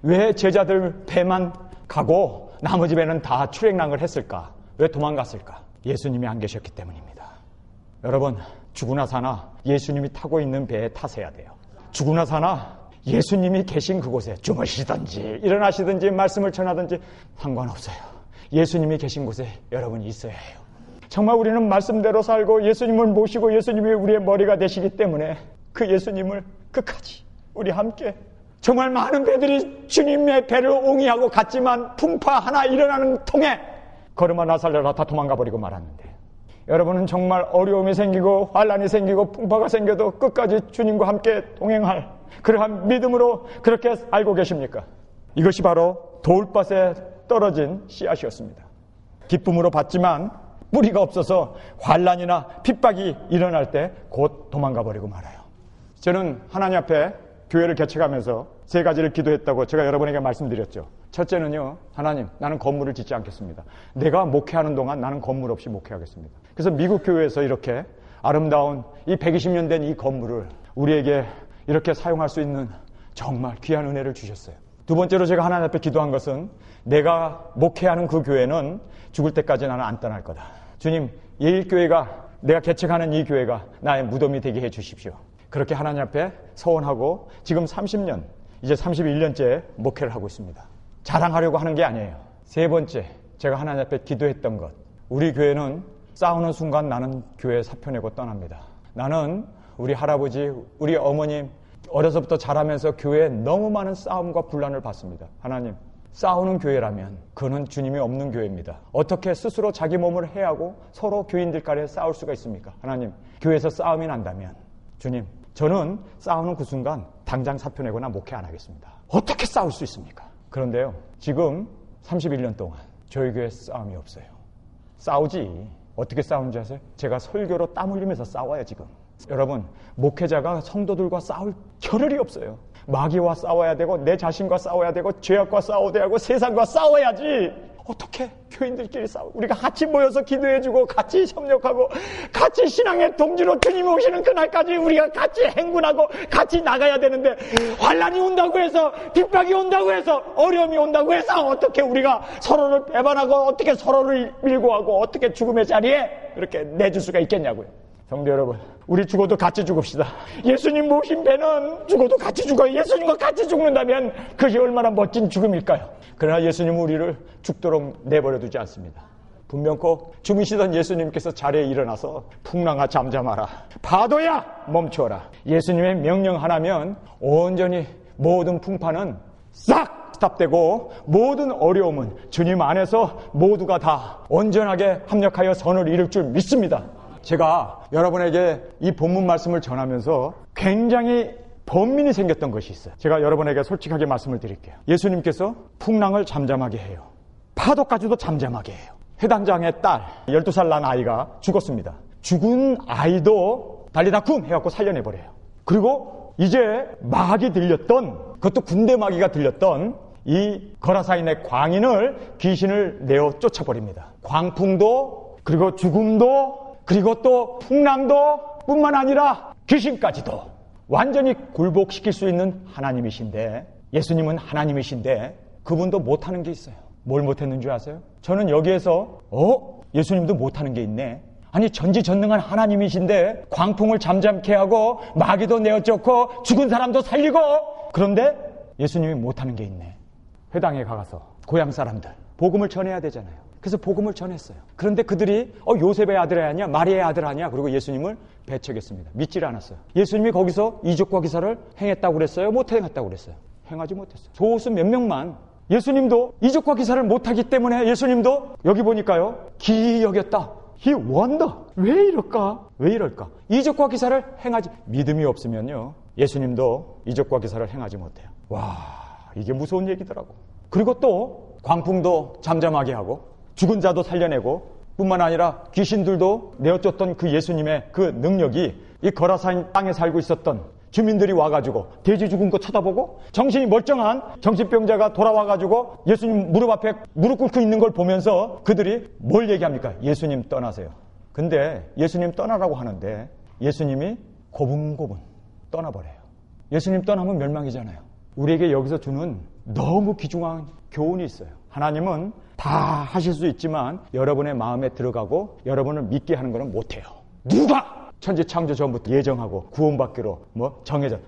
왜 제자들 배만 가고 나머지 배는 다 출행랑을 했을까? 왜 도망갔을까? 예수님이 안 계셨기 때문입니다. 여러분, 죽으나 사나 예수님이 타고 있는 배에 타세야 돼요. 죽으나 사나 예수님이 계신 그곳에 주무시든지 일어나시든지 말씀을 전하든지 상관없어요. 예수님이 계신 곳에 여러분이 있어야 해요. 정말 우리는 말씀대로 살고 예수님을 모시고 예수님이 우리의 머리가 되시기 때문에 그 예수님을 끝까지 우리 함께, 정말 많은 배들이 주님의 배를 옹이하고 갔지만 풍파 하나 일어나는 통에 걸음 하나 살려라 다 도망가 버리고 말았는데, 여러분은 정말 어려움이 생기고 환난이 생기고 풍파가 생겨도 끝까지 주님과 함께 동행할 그러한 믿음으로 그렇게 알고 계십니까? 이것이 바로 돌밭에 떨어진 씨앗이었습니다. 기쁨으로 받지만 뿌리가 없어서 환난이나 핍박이 일어날 때 곧 도망가 버리고 말아요. 저는 하나님 앞에 교회를 개척하면서 세 가지를 기도했다고 제가 여러분에게 말씀드렸죠. 첫째는요, 하나님, 나는 건물을 짓지 않겠습니다. 내가 목회하는 동안 나는 건물 없이 목회하겠습니다. 그래서 미국 교회에서 이렇게 아름다운 이 120년 된 이 건물을 우리에게 이렇게 사용할 수 있는 정말 귀한 은혜를 주셨어요. 두 번째로 제가 하나님 앞에 기도한 것은 내가 목회하는 그 교회는 죽을 때까지 나는 안 떠날 거다. 주님, 예일교회가, 내가 개척하는 이 교회가 나의 무덤이 되게 해 주십시오. 그렇게 하나님 앞에 서원하고 지금 30년, 이제 31년째 목회를 하고 있습니다. 자랑하려고 하는 게 아니에요. 세 번째, 제가 하나님 앞에 기도했던 것. 우리 교회는 싸우는 순간 나는 교회 사표내고 떠납니다. 나는 우리 할아버지, 우리 어머님 어려서부터 자라면서 교회에 너무 많은 싸움과 분란을 받습니다. 하나님, 싸우는 교회라면 그는 주님이 없는 교회입니다. 어떻게 스스로 자기 몸을 해하고 서로 교인들끼리 싸울 수가 있습니까? 하나님, 교회에서 싸움이 난다면 주님, 저는 싸우는 그 순간 당장 사표내거나 목회 안 하겠습니다. 어떻게 싸울 수 있습니까? 그런데요, 지금 31년 동안 저희 교회 싸움이 없어요. 싸우지. 어떻게 싸우는지 아세요? 제가 설교로 땀 흘리면서 싸워요, 지금. 여러분, 목회자가 성도들과 싸울 겨를이 없어요. 마귀와 싸워야 되고 내 자신과 싸워야 되고 죄악과 싸워야 되고 세상과 싸워야지. 어떻게 교인들끼리 싸워? 우리가 같이 모여서 기도해주고 같이 협력하고 같이 신앙의 동지로 주님이 오시는 그날까지 우리가 같이 행군하고 같이 나가야 되는데, 환난이 온다고 해서, 핍박이 온다고 해서, 어려움이 온다고 해서 어떻게 우리가 서로를 배반하고 어떻게 서로를 밀고 하고 어떻게 죽음의 자리에 그렇게 내줄 수가 있겠냐고요. 성도 여러분, 우리 죽어도 같이 죽읍시다. 예수님 모신 배는 죽어도 같이 죽어요. 예수님과 같이 죽는다면 그게 얼마나 멋진 죽음일까요? 그러나 예수님은 우리를 죽도록 내버려 두지 않습니다. 분명코 주무시던 예수님께서 자리에 일어나서 풍랑아 잠잠하라, 파도야 멈춰라. 예수님의 명령 하나면 온전히 모든 풍파는 싹 스탑되고 모든 어려움은 주님 안에서 모두가 다 온전하게 합력하여 선을 이룰 줄 믿습니다. 제가 여러분에게 이 본문 말씀을 전하면서 굉장히 번민이 생겼던 것이 있어요. 제가 여러분에게 솔직하게 말씀을 드릴게요. 예수님께서 풍랑을 잠잠하게 해요. 파도까지도 잠잠하게 해요. 회당장의 딸, 12살 난 아이가 죽었습니다. 죽은 아이도 달리다 쿵 해갖고 살려내버려요. 그리고 이제 마귀 들렸던, 그것도 군대 마귀가 들렸던 이 거라사인의 광인을, 귀신을 내어 쫓아버립니다. 광풍도, 그리고 죽음도, 그리고 또 풍랑도 뿐만 아니라 귀신까지도 완전히 굴복시킬 수 있는 하나님이신데, 예수님은 하나님이신데 그분도 못하는 게 있어요. 뭘 못했는 줄 아세요? 저는 여기에서 예수님도 못하는 게 있네. 아니, 전지전능한 하나님이신데 광풍을 잠잠케 하고 마귀도 내어쫓고 죽은 사람도 살리고, 그런데 예수님이 못하는 게 있네. 회당에 가서 고향 사람들 복음을 전해야 되잖아요. 그래서 복음을 전했어요. 그런데 그들이 요셉의 아들 아니야, 마리아의 아들 아니야, 그리고 예수님을 배척했습니다. 믿지를 않았어요. 예수님이 거기서 이적과 기사를 행했다고 그랬어요? 못 행했다고 그랬어요? 행하지 못했어요. 소수 몇 명만. 예수님도 이적과 기사를 못하기 때문에 예수님도 여기 보니까요, 기이 여겼다. He wonder. 왜 이럴까? 왜 이럴까? 이적과 기사를 행하지, 믿음이 없으면요, 예수님도 이적과 기사를 행하지 못해요. 와, 이게 무서운 얘기더라고. 그리고 또 광풍도 잠잠하게 하고 죽은 자도 살려내고 뿐만 아니라 귀신들도 내어쫓던 그 예수님의 그 능력이 이 거라사인 땅에 살고 있었던 주민들이 와가지고 돼지 죽은 거 쳐다보고 정신이 멀쩡한 정신병자가 돌아와가지고 예수님 무릎 앞에 무릎 꿇고 있는 걸 보면서 그들이 뭘 얘기합니까? 예수님 떠나세요. 근데 예수님 떠나라고 하는데 예수님이 고분고분 떠나버려요. 예수님 떠나면 멸망이잖아요. 우리에게 여기서 주는 너무 귀중한 교훈이 있어요. 하나님은 다 하실 수 있지만 여러분의 마음에 들어가고 여러분을 믿게 하는 것은 못해요. 누가 천지 창조 전부터 예정하고 구원받기로 정해져.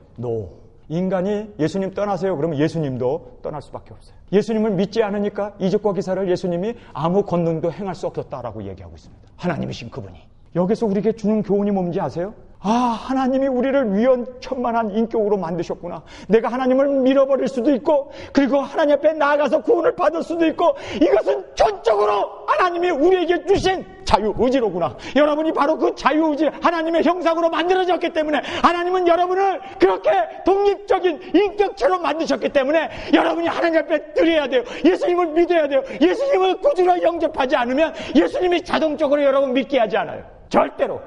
인간이 예수님 떠나세요 그러면 예수님도 떠날 수밖에 없어요. 예수님을 믿지 않으니까 이적과 기사를 예수님이 아무 권능도 행할 수 없었다라고 얘기하고 있습니다. 하나님이신 그분이. 여기서 우리에게 주는 교훈이 뭔지 아세요? 하나님이 우리를 위헌천만한 인격으로 만드셨구나. 내가 하나님을 밀어버릴 수도 있고 그리고 하나님 앞에 나아가서 구원을 받을 수도 있고 이것은 전적으로 하나님이 우리에게 주신 자유의지로구나. 여러분이 바로 그 자유의지 하나님의 형상으로 만들어졌기 때문에 하나님은 여러분을 그렇게 독립적인 인격체로 만드셨기 때문에 여러분이 하나님 앞에 드려야 돼요. 예수님을 믿어야 돼요. 예수님을 구주로 영접하지 않으면 예수님이 자동적으로 여러분 믿게 하지 않아요. 절대로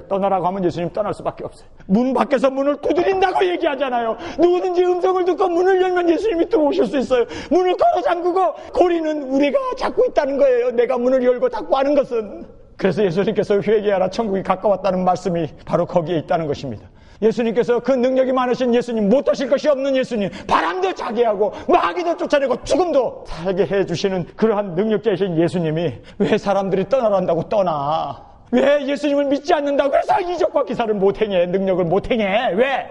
떠나라고 하면 예수님 떠날 수밖에 없어요. 문 밖에서 문을 두드린다고 얘기하잖아요. 누구든지 음성을 듣고 문을 열면 예수님이 들어오실 수 있어요. 문을 걸어 잠그고 고리는 우리가 잡고 있다는 거예요. 내가 문을 열고 닫고 하는 것은. 그래서 예수님께서 회개하라 천국이 가까웠다는 말씀이 바로 거기에 있다는 것입니다. 예수님께서 그 능력이 많으신 예수님, 못하실 것이 없는 예수님, 바람도 자게 하고 마귀도 쫓아내고 죽음도 살게 해주시는 그러한 능력자이신 예수님이 왜 사람들이 떠나란다고 떠나? 왜 예수님을 믿지 않는다고 해서 이적과 기사를 못 행해? 능력을 못 행해? 왜?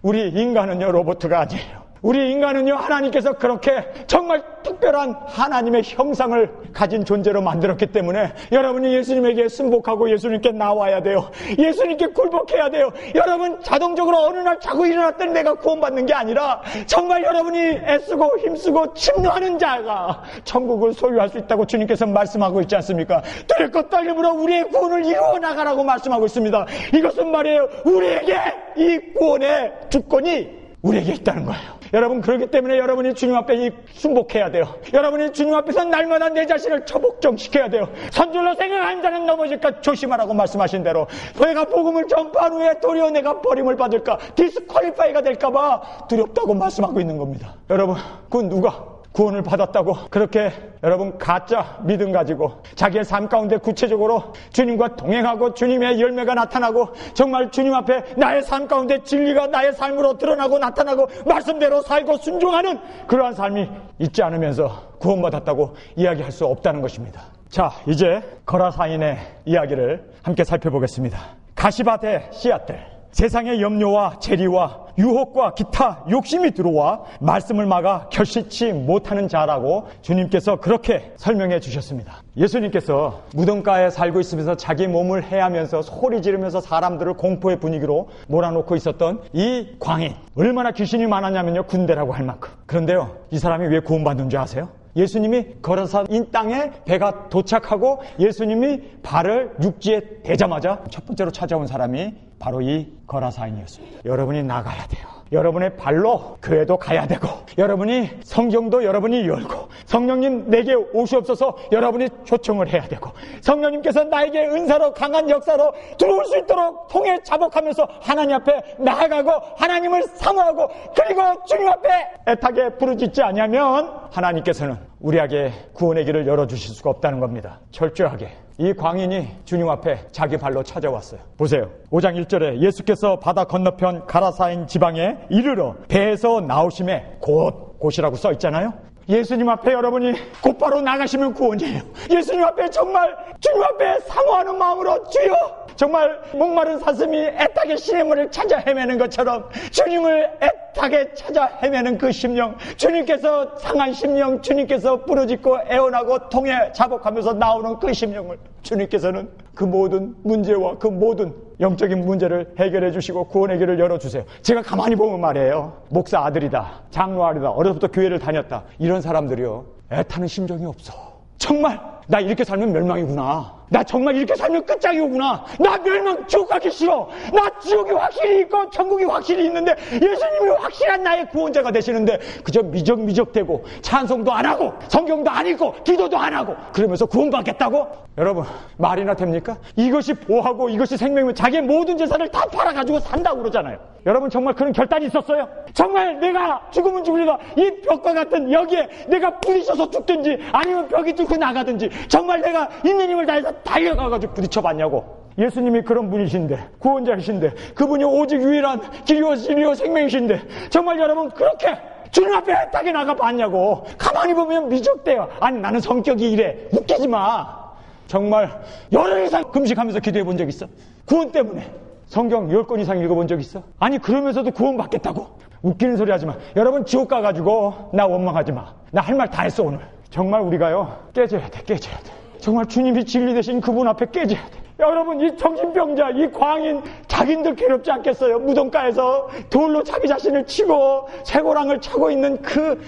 우리 인간은요 로봇가 아니에요. 우리 인간은요 하나님께서 그렇게 정말 특별한 하나님의 형상을 가진 존재로 만들었기 때문에 여러분이 예수님에게 순복하고 예수님께 나와야 돼요. 예수님께 굴복해야 돼요. 여러분 자동적으로 어느 날 자고 일어났더니 내가 구원받는 게 아니라 정말 여러분이 애쓰고 힘쓰고 침노하는 자가 천국을 소유할 수 있다고 주님께서 말씀하고 있지 않습니까? 두렵고 떨림으로 우리의 구원을 이루어 나가라고 말씀하고 있습니다. 이것은 말이에요, 우리에게 이 구원의 주권이 우리에게 있다는 거예요. 여러분 그렇기 때문에 여러분이 주님 앞에 순복해야 돼요. 여러분이 주님 앞에서 날마다 내 자신을 처복정시켜야 돼요. 선줄로 생각하는 자는 넘어질까 조심하라고 말씀하신 대로 내가 복음을 전파한 후에 도리어 내가 버림을 받을까 디스퀄리파이가 될까봐 두렵다고 말씀하고 있는 겁니다. 여러분 그건 누가 구원을 받았다고 그렇게 여러분 가짜 믿음 가지고 자기의 삶 가운데 구체적으로 주님과 동행하고 주님의 열매가 나타나고 정말 주님 앞에 나의 삶 가운데 진리가 나의 삶으로 드러나고 나타나고 말씀대로 살고 순종하는 그러한 삶이 있지 않으면서 구원받았다고 이야기할 수 없다는 것입니다. 자, 이제 거라사인의 이야기를 함께 살펴보겠습니다. 가시밭의 씨앗들, 세상의 염려와 재리와 유혹과 기타 욕심이 들어와 말씀을 막아 결실치 못하는 자라고 주님께서 그렇게 설명해 주셨습니다. 예수님께서 무덤가에 살고 있으면서 자기 몸을 해하면서 소리 지르면서 사람들을 공포의 분위기로 몰아놓고 있었던 이 광인, 얼마나 귀신이 많았냐면요, 군대라고 할 만큼. 그런데요, 이 사람이 왜 구원받는 줄 아세요? 예수님이 거라사인 땅에 배가 도착하고 예수님이 발을 육지에 대자마자 첫 번째로 찾아온 사람이 바로 이 거라사인이었습니다. 여러분이 나가야 돼요. 여러분의 발로 교회도 가야 되고 여러분이 성경도 여러분이 열고 성령님 내게 오시옵소서 여러분이 초청을 해야 되고 성령님께서 나에게 은사로 강한 역사로 들어올 수 있도록 통해 자복하면서 하나님 앞에 나아가고 하나님을 사모하고 그리고 주님 앞에 애타게 부르짖지 아니하면 하나님께서는 우리에게 구원의 길을 열어주실 수가 없다는 겁니다. 철저하게 이 광인이 주님 앞에 자기 발로 찾아왔어요. 보세요. 5장 1절에 예수께서 바다 건너편 가라사인 지방에 이르러 배에서 나오심에 곧이라고 써 있잖아요. 예수님 앞에 여러분이 곧바로 나가시면 구원이에요. 예수님 앞에 정말 주님 앞에 사모하는 마음으로 주여, 정말 목마른 사슴이 애타게 시냇물을 찾아 헤매는 것처럼 주님을 애타게 찾아 헤매는 그 심령, 주님께서 상한 심령, 주님께서 부르짖고 애원하고 통해 자복하면서 나오는 그 심령을 주님께서는 그 모든 문제와 그 모든 영적인 문제를 해결해 주시고 구원의 길을 열어주세요. 제가 가만히 보면 말이에요, 목사 아들이다, 장로 아들이다, 어려서부터 교회를 다녔다, 이런 사람들이요 애타는 심정이 없어. 정말 나 이렇게 살면 멸망이구나, 나 정말 이렇게 살면 끝장이오구나. 나 멸망 지옥 가기 싫어. 나 지옥이 확실히 있고 천국이 확실히 있는데 예수님이 확실한 나의 구원자가 되시는데 그저 미적미적대고 찬송도 안 하고 성경도 안 읽고 기도도 안 하고 그러면서 구원받겠다고? 여러분 말이나 됩니까? 이것이 보하고 이것이 생명이면 자기의 모든 재산을 다 팔아가지고 산다고 그러잖아요. 여러분 정말 그런 결단이 있었어요? 정말 내가 죽으면 죽으리라 이 벽과 같은 여기에 내가 부딪혀서 죽든지 아니면 벽이 뚫고 나가든지 정말 내가 있는 힘을 다해서 달려가가지고 부딪혀봤냐고. 예수님이 그런 분이신데 구원자이신데 그분이 오직 유일한 길이요 진리요 생명이신데 정말 여러분 그렇게 주님 앞에 애타게 나가봤냐고. 가만히 보면 미적대요. 아니 나는 성격이 이래. 웃기지 마. 정말 열흘 이상 금식하면서 기도해 본 적 있어? 구원 때문에 성경 10권 이상 읽어본 적 있어? 아니 그러면서도 구원 받겠다고? 웃기는 소리 하지 마. 여러분 지옥 가가지고 나 원망하지 마. 나 할 말 다 했어 오늘. 정말 우리가요 깨져야 돼. 깨져야 돼. 정말 주님이 진리 되신 그분 앞에 깨져야 돼. 여러분 이 정신병자 이 광인 자기들 괴롭지 않겠어요? 무덤가에서 돌로 자기 자신을 치고 쇠고랑을 차고 있는 그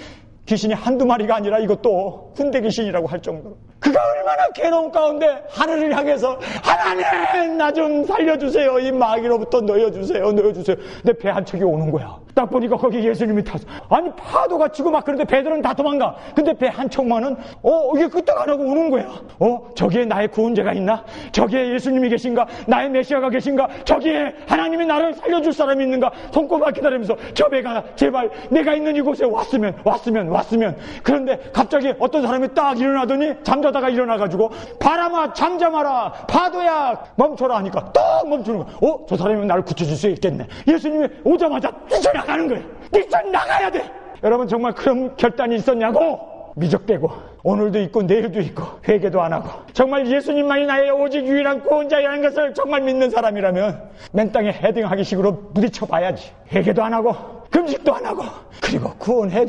귀신이 한두 마리가 아니라 이것도 군대 귀신이라고 할 정도로 그가 얼마나 괴로운 가운데 하늘을 향해서 하나님 나 좀 살려주세요. 이 마귀로부터 놓여주세요. 내 배 한 척이 오는 거야. 딱 보니까 거기 예수님이 타서 아니 파도가 치고 막 그런데 배들은 다 도망가. 근데 배 한 척만은 이게 끄떡 안 하고 오는 거야. 저기에 나의 구원자가 있나? 저기에 예수님이 계신가? 나의 메시아가 계신가? 저기에 하나님이 나를 살려줄 사람이 있는가? 손꼽아 기다리면서 저 배가 제발 내가 있는 이곳에 왔으면 그런데 갑자기 어떤 사람이 딱 일어나더니 잠자다가 일어나가지고 바람아 잠잠하라 파도야 멈춰라 하니까 딱 멈추는 거야. 저 사람이면 나를 구쳐줄 수 있겠네. 예수님이 오자마자 뛰쳐나가는 거예요. 뛰쳐나가야 돼. 여러분 정말 그런 결단이 있었냐고. 미적대고 오늘도 있고 내일도 있고 회개도 안 하고 정말 예수님만이 나의 오직 유일한 구원자라는 것을 정말 믿는 사람이라면 맨 땅에 헤딩하기 식으로 부딪혀봐야지. 회개도 안 하고 금식도 안 하고 그리고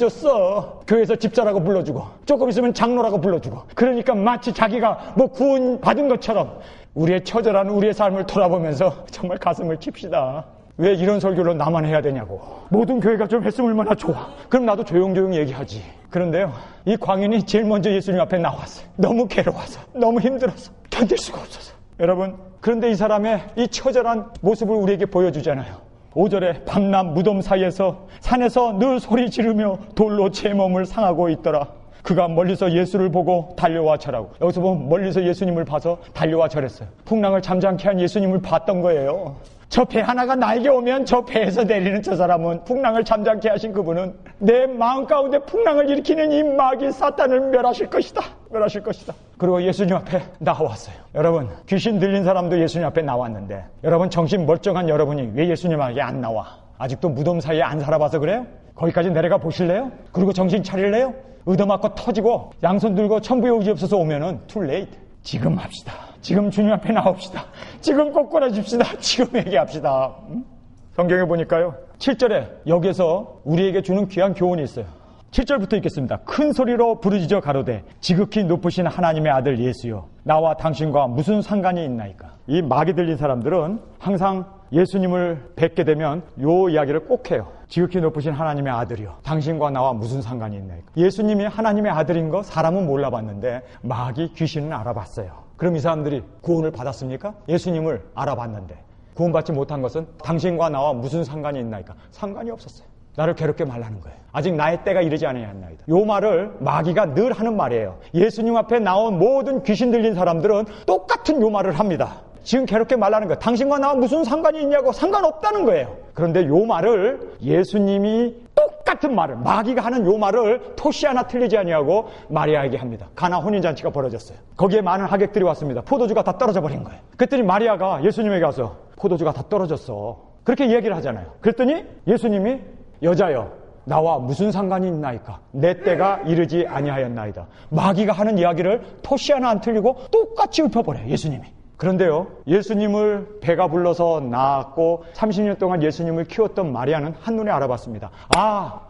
구원해줬어. 교회에서 집사라고 불러주고 조금 있으면 장로라고 불러주고 그러니까 마치 자기가 뭐 구원 받은 것처럼 우리의 처절한 우리의 삶을 돌아보면서 정말 가슴을 칩시다. 왜 이런 설교를 나만 해야 되냐고. 모든 교회가 좀 했으면 얼마나 좋아. 그럼 나도 조용조용히 얘기하지. 그런데요 이 광인이 제일 먼저 예수님 앞에 나왔어요. 너무 괴로워서 너무 힘들어서 견딜 수가 없어서. 여러분 그런데 이 사람의 이 처절한 모습을 우리에게 보여주잖아요. 5절에 밤낮 무덤 사이에서 산에서 늘 소리 지르며 돌로 제 몸을 상하고 있더라. 그가 멀리서 예수를 보고 달려와 절하고. 여기서 보면 멀리서 예수님을 봐서 달려와 절했어요. 풍랑을 잠잠케 한 예수님을 봤던 거예요. 저 배 하나가 나에게 오면 저 배에서 내리는 저 사람은 풍랑을 잠잠케 하신 그분은 내 마음 가운데 풍랑을 일으키는 이 마귀 사탄을 멸하실 것이다. 그리고 예수님 앞에 나왔어요. 여러분 귀신 들린 사람도 예수님 앞에 나왔는데 여러분 정신 멀쩡한 여러분이 왜 예수님 앞에 안 나와? 아직도 무덤 사이에 안 살아봐서 그래요? 거기까지 내려가 보실래요? 그리고 정신 차릴래요? 의도맞고 터지고 양손 들고 천부의 의지 없어서 오면은 too late. 지금 합시다. 지금 주님 앞에 나옵시다. 지금 꼬꾸라집시다. 지금 얘기합시다. 성경에 보니까요 7절에 여기에서 우리에게 주는 귀한 교훈이 있어요. 7절부터 읽겠습니다. 큰 소리로 부르짖어 가로되 지극히 높으신 하나님의 아들 예수여 나와 당신과 무슨 상관이 있나이까. 이 마귀 들린 사람들은 항상 예수님을 뵙게 되면 요 이야기를 꼭 해요. 지극히 높으신 하나님의 아들이요 당신과 나와 무슨 상관이 있나이까. 예수님이 하나님의 아들인 거 사람은 몰라봤는데 마귀 귀신은 알아봤어요. 그럼 이 사람들이 구원을 받았습니까? 예수님을 알아봤는데 구원받지 못한 것은 당신과 나와 무슨 상관이 있나이까. 상관이 없었어요. 나를 괴롭게 말라는 거예요. 아직 나의 때가 이르지 아니하였나이다. 요 말을 마귀가 늘 하는 말이에요. 예수님 앞에 나온 모든 귀신 들린 사람들은 똑같은 요 말을 합니다. 지금 괴롭게 말라는 거예요. 당신과 나와 무슨 상관이 있냐고. 상관없다는 거예요. 그런데 요 말을 예수님이 똑같은 말을 마귀가 하는 요 말을 토시 하나 틀리지 아니하고 마리아에게 합니다. 가나 혼인잔치가 벌어졌어요. 거기에 많은 하객들이 왔습니다. 포도주가 다 떨어져 버린 거예요. 그랬더니 마리아가 예수님에게 와서 포도주가 다 떨어졌어. 그렇게 얘기를 하잖아요. 그랬더니 예수님이 여자여 나와 무슨 상관이 있나이까. 내 때가 이르지 아니하였나이다. 마귀가 하는 이야기를 토시 하나 안 틀리고 똑같이 읊어버려요. 예수님이. 그런데요 예수님을 배가 불러서 낳았고 30년 동안 예수님을 키웠던 마리아는 한눈에 알아봤습니다.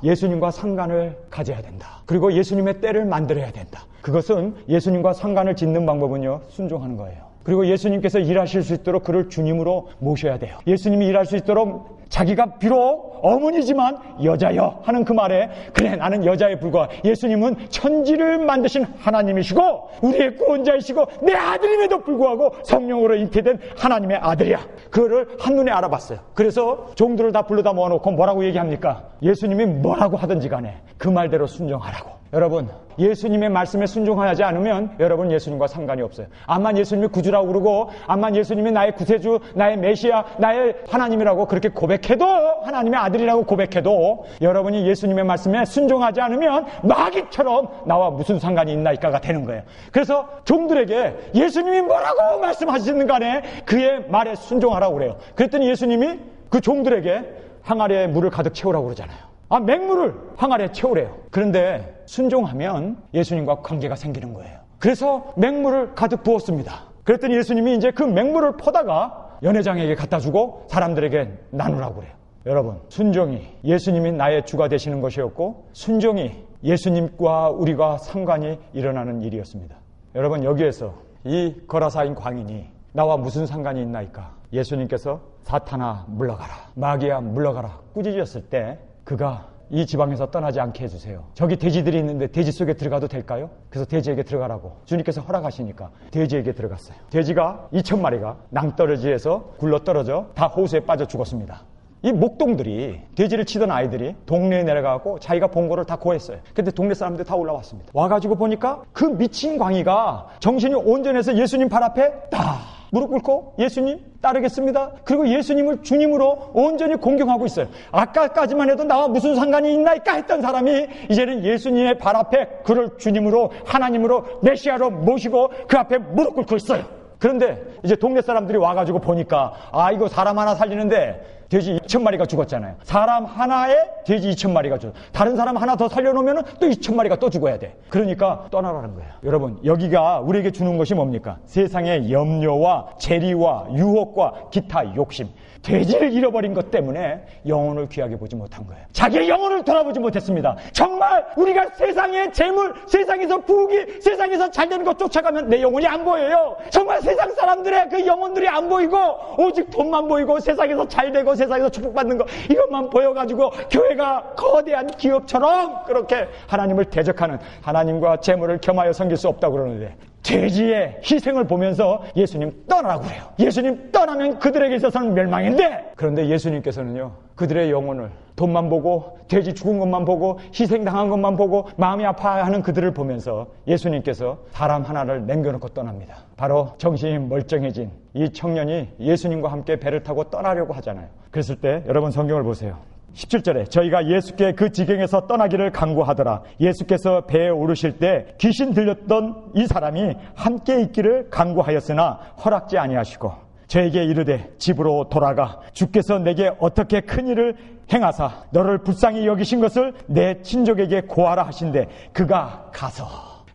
예수님과 상관을 가져야 된다. 그리고 예수님의 때를 만들어야 된다. 그것은 예수님과 상관을 짓는 방법은요 순종하는 거예요. 그리고 예수님께서 일하실 수 있도록 그를 주님으로 모셔야 돼요. 예수님이 일할 수 있도록 자기가 비록 어머니지만 여자여 하는 그 말에 그래 나는 여자에 불과해. 예수님은 천지를 만드신 하나님이시고 우리의 구원자이시고 내 아들임에도 불구하고 성령으로 잉태된 하나님의 아들이야. 그거를 한눈에 알아봤어요. 그래서 종들을 다 불러다 모아놓고 뭐라고 얘기합니까? 예수님이 뭐라고 하든지 간에 그 말대로 순종하라고. 여러분, 예수님의 말씀에 순종하지 않으면 여러분 예수님과 상관이 없어요. 암만 예수님이 구주라고 그러고 암만 예수님이 나의 구세주, 나의 메시아, 나의 하나님이라고 그렇게 고백해도, 하나님의 아들이라고 고백해도 여러분이 예수님의 말씀에 순종하지 않으면 마귀처럼 나와 무슨 상관이 있나이까가 되는 거예요. 그래서 종들에게 예수님이 뭐라고 말씀하시는 간에 그의 말에 순종하라고 그래요. 그랬더니 예수님이 그 종들에게 항아리에 물을 가득 채우라고 그러잖아요. 맹물을 항아리에 채우래요. 그런데 순종하면 예수님과 관계가 생기는 거예요. 그래서 맹물을 가득 부었습니다. 그랬더니 예수님이 이제 그 맹물을 퍼다가 연회장에게 갖다 주고 사람들에게 나누라고 그래요. 여러분, 순종이 예수님이 나의 주가 되시는 것이었고 순종이 예수님과 우리가 상관이 일어나는 일이었습니다. 여러분, 여기에서 이 거라사인 광인이 나와 무슨 상관이 있나이까? 예수님께서 사탄아 물러가라, 마귀야 물러가라 꾸짖으셨을 때 그가 이 지방에서 떠나지 않게 해주세요. 저기 돼지들이 있는데 돼지 속에 들어가도 될까요? 그래서 돼지에게 들어가라고 주님께서 허락하시니까 돼지에게 들어갔어요. 돼지가 2,000마리가 낭떠러지에서 굴러떨어져 다 호수에 빠져 죽었습니다. 이 목동들이, 돼지를 치던 아이들이 동네에 내려가고 자기가 본 거를 다 고했어요. 근데 동네 사람들 다 올라왔습니다. 와가지고 보니까 그 미친 광이가 정신이 온전해서 예수님 발 앞에 딱 무릎 꿇고 예수님 따르겠습니다. 그리고 예수님을 주님으로 온전히 공경하고 있어요. 아까까지만 해도 나와 무슨 상관이 있나이까 했던 사람이 이제는 예수님의 발 앞에 그를 주님으로, 하나님으로, 메시아로 모시고 그 앞에 무릎 꿇고 있어요. 그런데 이제 동네 사람들이 와가지고 보니까 이거 사람 하나 살리는데 돼지 2,000마리가 죽었잖아요. 사람 하나에 돼지 2,000마리가 죽어. 다른 사람 하나 더 살려놓으면 또 2,000마리가 또 죽어야 돼. 그러니까 떠나라는 거예요. 여러분, 여기가 우리에게 주는 것이 뭡니까? 세상의 염려와 재리와 유혹과 기타 욕심. 돼지를 잃어버린 것 때문에 영혼을 귀하게 보지 못한 거예요. 자기의 영혼을 돌아보지 못했습니다. 정말 우리가 세상의 재물, 세상에서 부귀, 세상에서 잘되는 것 쫓아가면 내 영혼이 안 보여요. 정말 세상 사람들의 그 영혼들이 안 보이고 오직 돈만 보이고 세상에서 잘되고 세상에서 축복받는 거 이것만 보여가지고 교회가 거대한 기업처럼 그렇게 하나님을 대적하는, 하나님과 재물을 겸하여 섬길 수 없다고 그러는데 돼지의 희생을 보면서 예수님 떠나라고 그래요. 예수님 떠나면 그들에게 있어서는 멸망인데, 그런데 예수님께서는요 그들의 영혼을 돈만 보고 돼지 죽은 것만 보고 희생당한 것만 보고 마음이 아파하는 그들을 보면서 예수님께서 사람 하나를 남겨놓고 떠납니다. 바로 정신이 멀쩡해진 이 청년이 예수님과 함께 배를 타고 떠나려고 하잖아요. 그랬을 때 여러분 성경을 보세요. 17절에 저희가 예수께 그 지경에서 떠나기를 간구하더라. 예수께서 배에 오르실 때 귀신 들렸던 이 사람이 함께 있기를 간구하였으나 허락지 아니하시고 저에게 이르되 집으로 돌아가 주께서 내게 어떻게 큰 일을 행하사 너를 불쌍히 여기신 것을 내 친족에게 고하라 하신대 그가 가서.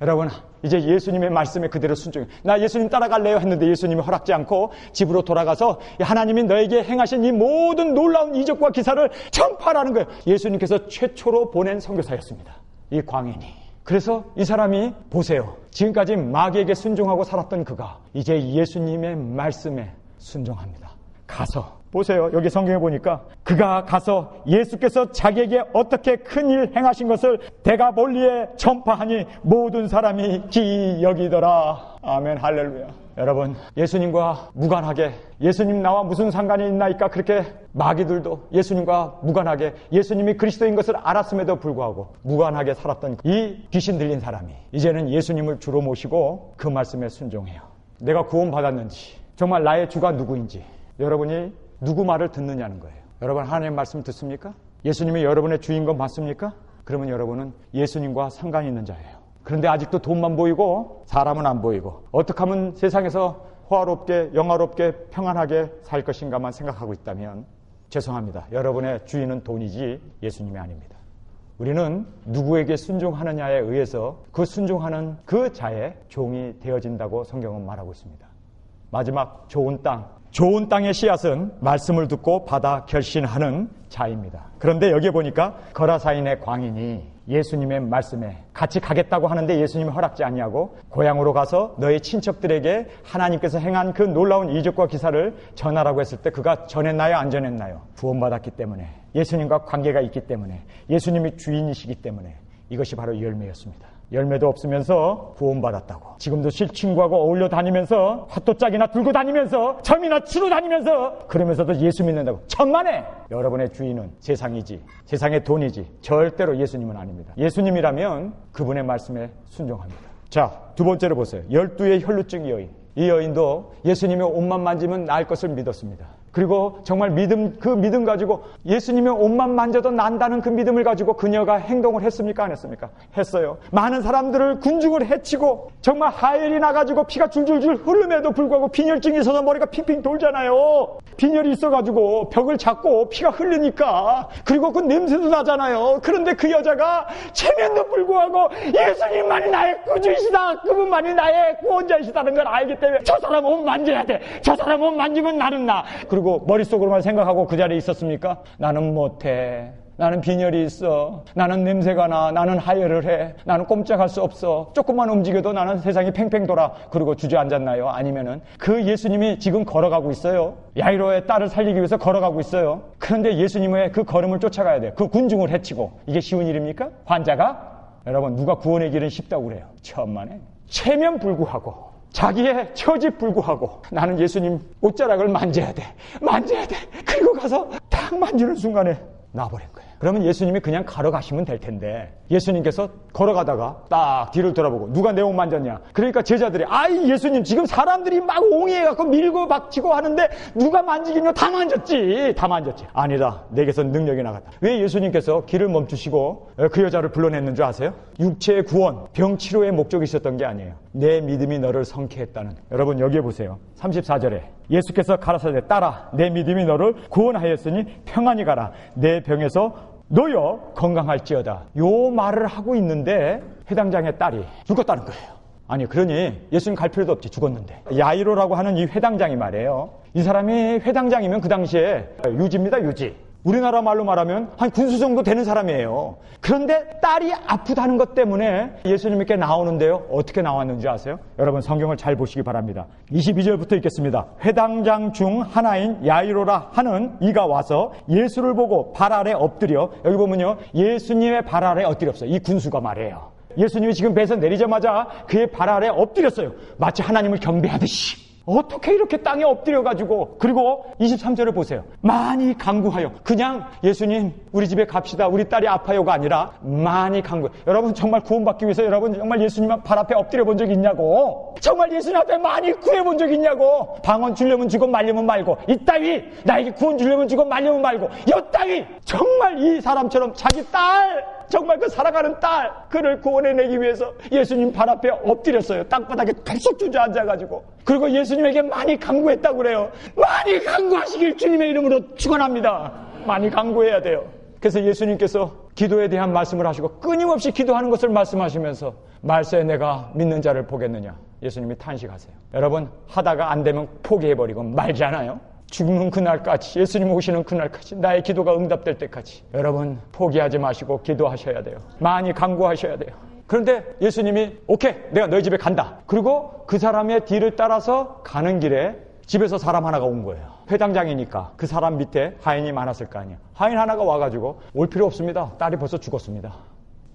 여러분, 이제 예수님의 말씀에 그대로 순종해. 나 예수님 따라갈래요 했는데 예수님이 허락지 않고 집으로 돌아가서 하나님이 너에게 행하신 이 모든 놀라운 이적과 기사를 전파하라는 거예요. 예수님께서 최초로 보낸 선교사였습니다, 이 광인이. 그래서 이 사람이 보세요, 지금까지 마귀에게 순종하고 살았던 그가 이제 예수님의 말씀에 순종합니다. 가서 보세요. 여기 성경에 보니까 그가 가서 예수께서 자기에게 어떻게 큰일 행하신 것을 대가 멀리에 전파하니 모든 사람이 기이 여기더라. 아멘, 할렐루야. 여러분, 예수님과 무관하게, 예수님 나와 무슨 상관이 있나이까 그렇게 마귀들도 예수님과 무관하게, 예수님이 그리스도인 것을 알았음에도 불구하고 무관하게 살았던 이 귀신 들린 사람이 이제는 예수님을 주로 모시고 그 말씀에 순종해요. 내가 구원받았는지, 정말 나의 주가 누구인지 여러분이 누구 말을 듣느냐는 거예요. 여러분, 하나님의 말씀 듣습니까? 예수님이 여러분의 주인 건 맞습니까? 그러면 여러분은 예수님과 상관이 있는 자예요. 그런데 아직도 돈만 보이고 사람은 안 보이고 어떻게 하면 세상에서 호화롭게, 영화롭게, 평안하게 살 것인가만 생각하고 있다면 죄송합니다. 여러분의 주인은 돈이지 예수님이 아닙니다. 우리는 누구에게 순종하느냐에 의해서 그 순종하는 그 자의 종이 되어진다고 성경은 말하고 있습니다. 마지막 좋은 땅, 좋은 땅의 씨앗은 말씀을 듣고 받아 결신하는 자입니다. 그런데 여기에 보니까 거라사인의 광인이 예수님의 말씀에 같이 가겠다고 하는데 예수님이 허락지 아니하고 고향으로 가서 너의 친척들에게 하나님께서 행한 그 놀라운 이적과 기사를 전하라고 했을 때 그가 전했나요? 안 전했나요? 구원받았기 때문에, 예수님과 관계가 있기 때문에, 예수님이 주인이시기 때문에 이것이 바로 열매였습니다. 열매도 없으면서 구원받았다고. 지금도 친구하고 어울려 다니면서 핫도짝이나 들고 다니면서 점이나 치러 다니면서 그러면서도 예수 믿는다고. 천만에! 여러분의 주인은 세상이지, 세상의 돈이지 절대로 예수님은 아닙니다. 예수님이라면 그분의 말씀에 순종합니다. 자, 두 번째로 보세요. 12의 혈루증 여인. 이 여인도 예수님의 옷만 만지면 나을 것을 믿었습니다. 그리고 정말 그 믿음 가지고 예수님의 옷만 만져도 난다는 그 믿음을 가지고 그녀가 행동을 했습니까? 안 했습니까? 했어요. 많은 사람들을 군중을 해치고 정말 하혈이 나가지고 피가 줄줄줄 흐름에도 불구하고 빈혈증이 있어서 머리가 핑핑 돌잖아요. 빈혈이 있어가지고 벽을 잡고 피가 흐르니까, 그리고 그 냄새도 나잖아요. 그런데 그 여자가 체면도 불구하고 예수님만이 나의 구주이시다, 그분만이 나의 구원자이시다는 걸 알기 때문에 저 사람 옷 만져야 돼, 저 사람 옷 만지면 나는 나. 그리고 머릿속으로만 생각하고 그 자리에 있었습니까? 나는 못해, 나는 빈혈이 있어, 나는 냄새가 나, 나는 하혈을 해, 나는 꼼짝할 수 없어, 조금만 움직여도 나는 세상이 팽팽 돌아. 그리고 주저앉았나요? 아니면은 그 예수님이 지금 걸어가고 있어요. 야이로의 딸을 살리기 위해서 걸어가고 있어요. 그런데 예수님의 그 걸음을 쫓아가야 돼요. 그 군중을 해치고. 이게 쉬운 일입니까? 환자가? 여러분, 누가 구원의 길은 쉽다고 그래요? 천만에. 체면 불구하고, 자기의 처지 불구하고 나는 예수님 옷자락을 만져야 돼. 그리고 가서 딱 만지는 순간에 나버린 거예요. 그러면 예수님이 그냥 걸어가시면 될 텐데, 예수님께서 걸어가다가 딱 뒤를 돌아보고 누가 내 옷 만졌냐? 그러니까 제자들이, 아이 예수님, 지금 사람들이 막 옹이해갖고 밀고 박치고 하는데 누가 만지긴요? 다 만졌지. 아니다, 내게서 능력이 나갔다. 왜 예수님께서 길을 멈추시고 그 여자를 불러냈는 줄 아세요? 육체의 구원, 병치료의 목적이 있었던 게 아니에요. 내 믿음이 너를 성케했다는. 여러분 여기에 보세요. 34절에 예수께서 가라사대, 따라, 내 믿음이 너를 구원하였으니 평안히 가라, 내 병에서 놓여 건강할지어다. 요 말을 하고 있는데 회당장의 딸이 죽었다는 거예요. 아니, 그러니 예수님 갈 필요도 없지, 죽었는데. 야이로라고 하는 이 회당장이 말이에요. 이 사람이 회당장이면 그 당시에 유지입니다, 유지. 우리나라 말로 말하면 한 군수 정도 되는 사람이에요. 그런데 딸이 아프다는 것 때문에 예수님께 나오는데요. 어떻게 나왔는지 아세요? 여러분 성경을 잘 보시기 바랍니다. 22절부터 읽겠습니다. 회당장 중 하나인 야이로라 하는 이가 와서 예수를 보고 발 아래 엎드려, 여기 보면요, 예수님의 발 아래 엎드렸어요. 이 군수가 말이에요. 예수님이 지금 배에서 내리자마자 그의 발 아래 엎드렸어요. 마치 하나님을 경배하듯이. 어떻게 이렇게 땅에 엎드려가지고, 그리고 23절을 보세요. 많이 간구하여, 그냥 예수님 우리 집에 갑시다, 우리 딸이 아파요가 아니라 많이 간구해요. 여러분 정말 구원받기 위해서 여러분 정말 예수님 발 앞에 엎드려 본 적이 있냐고. 정말 예수님 앞에 많이 구해본 적이 있냐고. 방언 주려면 주고 말려면 말고, 이따위 나에게 구원 주려면 주고 말려면 말고, 여따위 정말 이 사람처럼 자기 딸, 정말 그 살아가는 딸, 그를 구원해내기 위해서 예수님 발 앞에 엎드렸어요. 땅바닥에 덜썩 주저앉아가지고. 그리고 예수님에게 많이 간구했다고 그래요. 많이 간구하시길 주님의 이름으로 축원합니다. 많이 간구해야 돼요. 그래서 예수님께서 기도에 대한 말씀을 하시고 끊임없이 기도하는 것을 말씀하시면서, 말세에 내가 믿는 자를 보겠느냐, 예수님이 탄식하세요. 여러분 하다가 안 되면 포기해버리고 말잖아요. 죽는 그날까지, 예수님 오시는 그날까지, 나의 기도가 응답될 때까지 여러분 포기하지 마시고 기도하셔야 돼요. 많이 간구하셔야 돼요. 그런데 예수님이 오케이, 내가 너희 집에 간다. 그리고 그 사람의 뒤를 따라서 가는 길에 집에서 사람 하나가 온 거예요. 회당장이니까 그 사람 밑에 하인이 많았을 거 아니에요. 하인 하나가 와가지고, 올 필요 없습니다, 딸이 벌써 죽었습니다.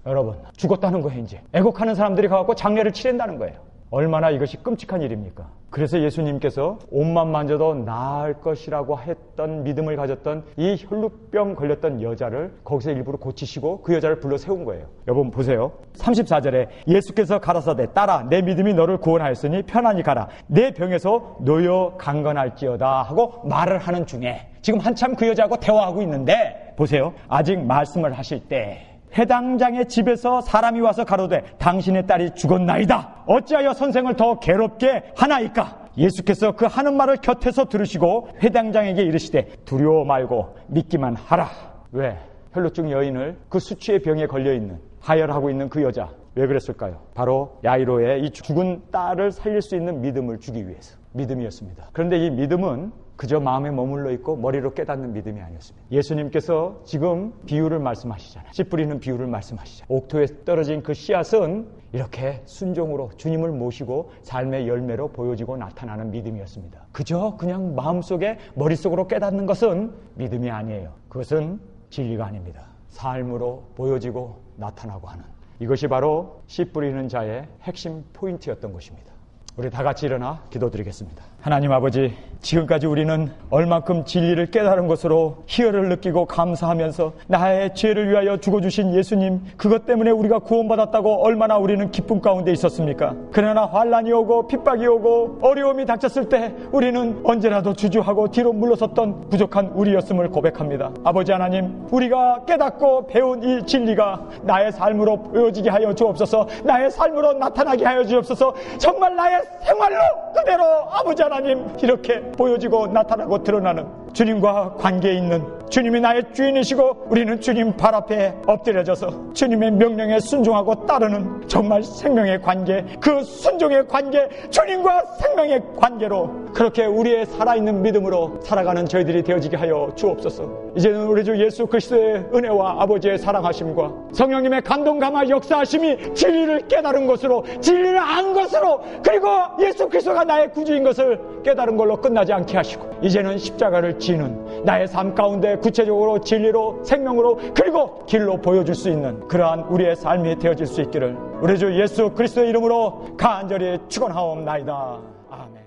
여러분 죽었다는 거예요. 이제 애곡하는 사람들이 가갖고 장례를 치른다는 거예요. 얼마나 이것이 끔찍한 일입니까? 그래서 예수님께서 옷만 만져도 나을 것이라고 했던 믿음을 가졌던 이 혈루병 걸렸던 여자를 거기서 일부러 고치시고 그 여자를 불러 세운 거예요. 여러분 보세요. 34절에 예수께서 가라사대, 따라, 내 믿음이 너를 구원하였으니 편안히 가라, 내 병에서 놓여 강건할지어다 하고 말을 하는 중에 지금 한참 그 여자하고 대화하고 있는데, 보세요. 아직 말씀을 하실 때 회당장의 집에서 사람이 와서 가로되, 당신의 딸이 죽었나이다. 어찌하여 선생을 더 괴롭게 하나이까? 예수께서 그 하는 말을 곁에서 들으시고 회당장에게 이르시되, 두려워 말고 믿기만 하라. 왜? 혈루증 여인을, 그 수치의 병에 걸려있는, 하혈하고 있는 그 여자, 왜 그랬을까요? 바로 야이로의 이 죽은 딸을 살릴 수 있는 믿음을 주기 위해서. 믿음이었습니다. 그런데 이 믿음은 그저 마음에 머물러 있고 머리로 깨닫는 믿음이 아니었습니다. 예수님께서 지금 비유를 말씀하시잖아요. 씨 뿌리는 비유를 말씀하시잖아요. 옥토에 떨어진 그 씨앗은 이렇게 순종으로 주님을 모시고 삶의 열매로 보여지고 나타나는 믿음이었습니다. 그저 그냥 마음속에 머릿속으로 깨닫는 것은 믿음이 아니에요. 그것은 진리가 아닙니다. 삶으로 보여지고 나타나고 하는, 이것이 바로 씨 뿌리는 자의 핵심 포인트였던 것입니다. 우리 다 같이 일어나 기도드리겠습니다. 하나님 아버지, 지금까지 우리는 얼만큼 진리를 깨달은 것으로 희열을 느끼고 감사하면서 나의 죄를 위하여 죽어주신 예수님, 그것 때문에 우리가 구원받았다고 얼마나 우리는 기쁨 가운데 있었습니까? 그러나 환난이 오고 핍박이 오고 어려움이 닥쳤을 때 우리는 언제라도 주저하고 뒤로 물러섰던 부족한 우리였음을 고백합니다. 아버지 하나님, 우리가 깨닫고 배운 이 진리가 나의 삶으로 보여지게 하여 주옵소서. 나의 삶으로 나타나게 하여 주옵소서. 정말 나의 생활로 그대로 아버지 하나님 이렇게 보여지고 나타나고 드러나는 주님과 관계에 있는, 주님이 나의 주인이시고 우리는 주님 발 앞에 엎드려져서 주님의 명령에 순종하고 따르는 정말 생명의 관계, 그 순종의 관계, 주님과 생명의 관계로 그렇게 우리의 살아있는 믿음으로 살아가는 저희들이 되어지게 하여 주옵소서. 이제는 우리 주 예수 그리스도의 은혜와 아버지의 사랑하심과 성령님의 감동 감화 역사하심이 진리를 깨달은 것으로, 진리를 안 것으로, 그리고 예수 그리스도가 나의 구주인 것을 깨달은 걸로 끝나지 않게 하시고 이제는 십자가를 지는 나의 삶 가운데 구체적으로 진리로, 생명으로, 그리고 길로 보여줄 수 있는 그러한 우리의 삶이 되어질 수 있기를 우리 주 예수 그리스도의 이름으로 간절히 축원하옵나이다. 아멘.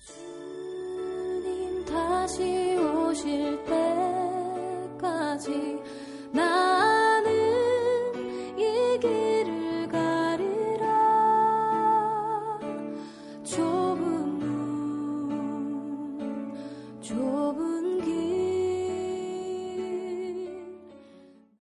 주님 다시 오실 때까지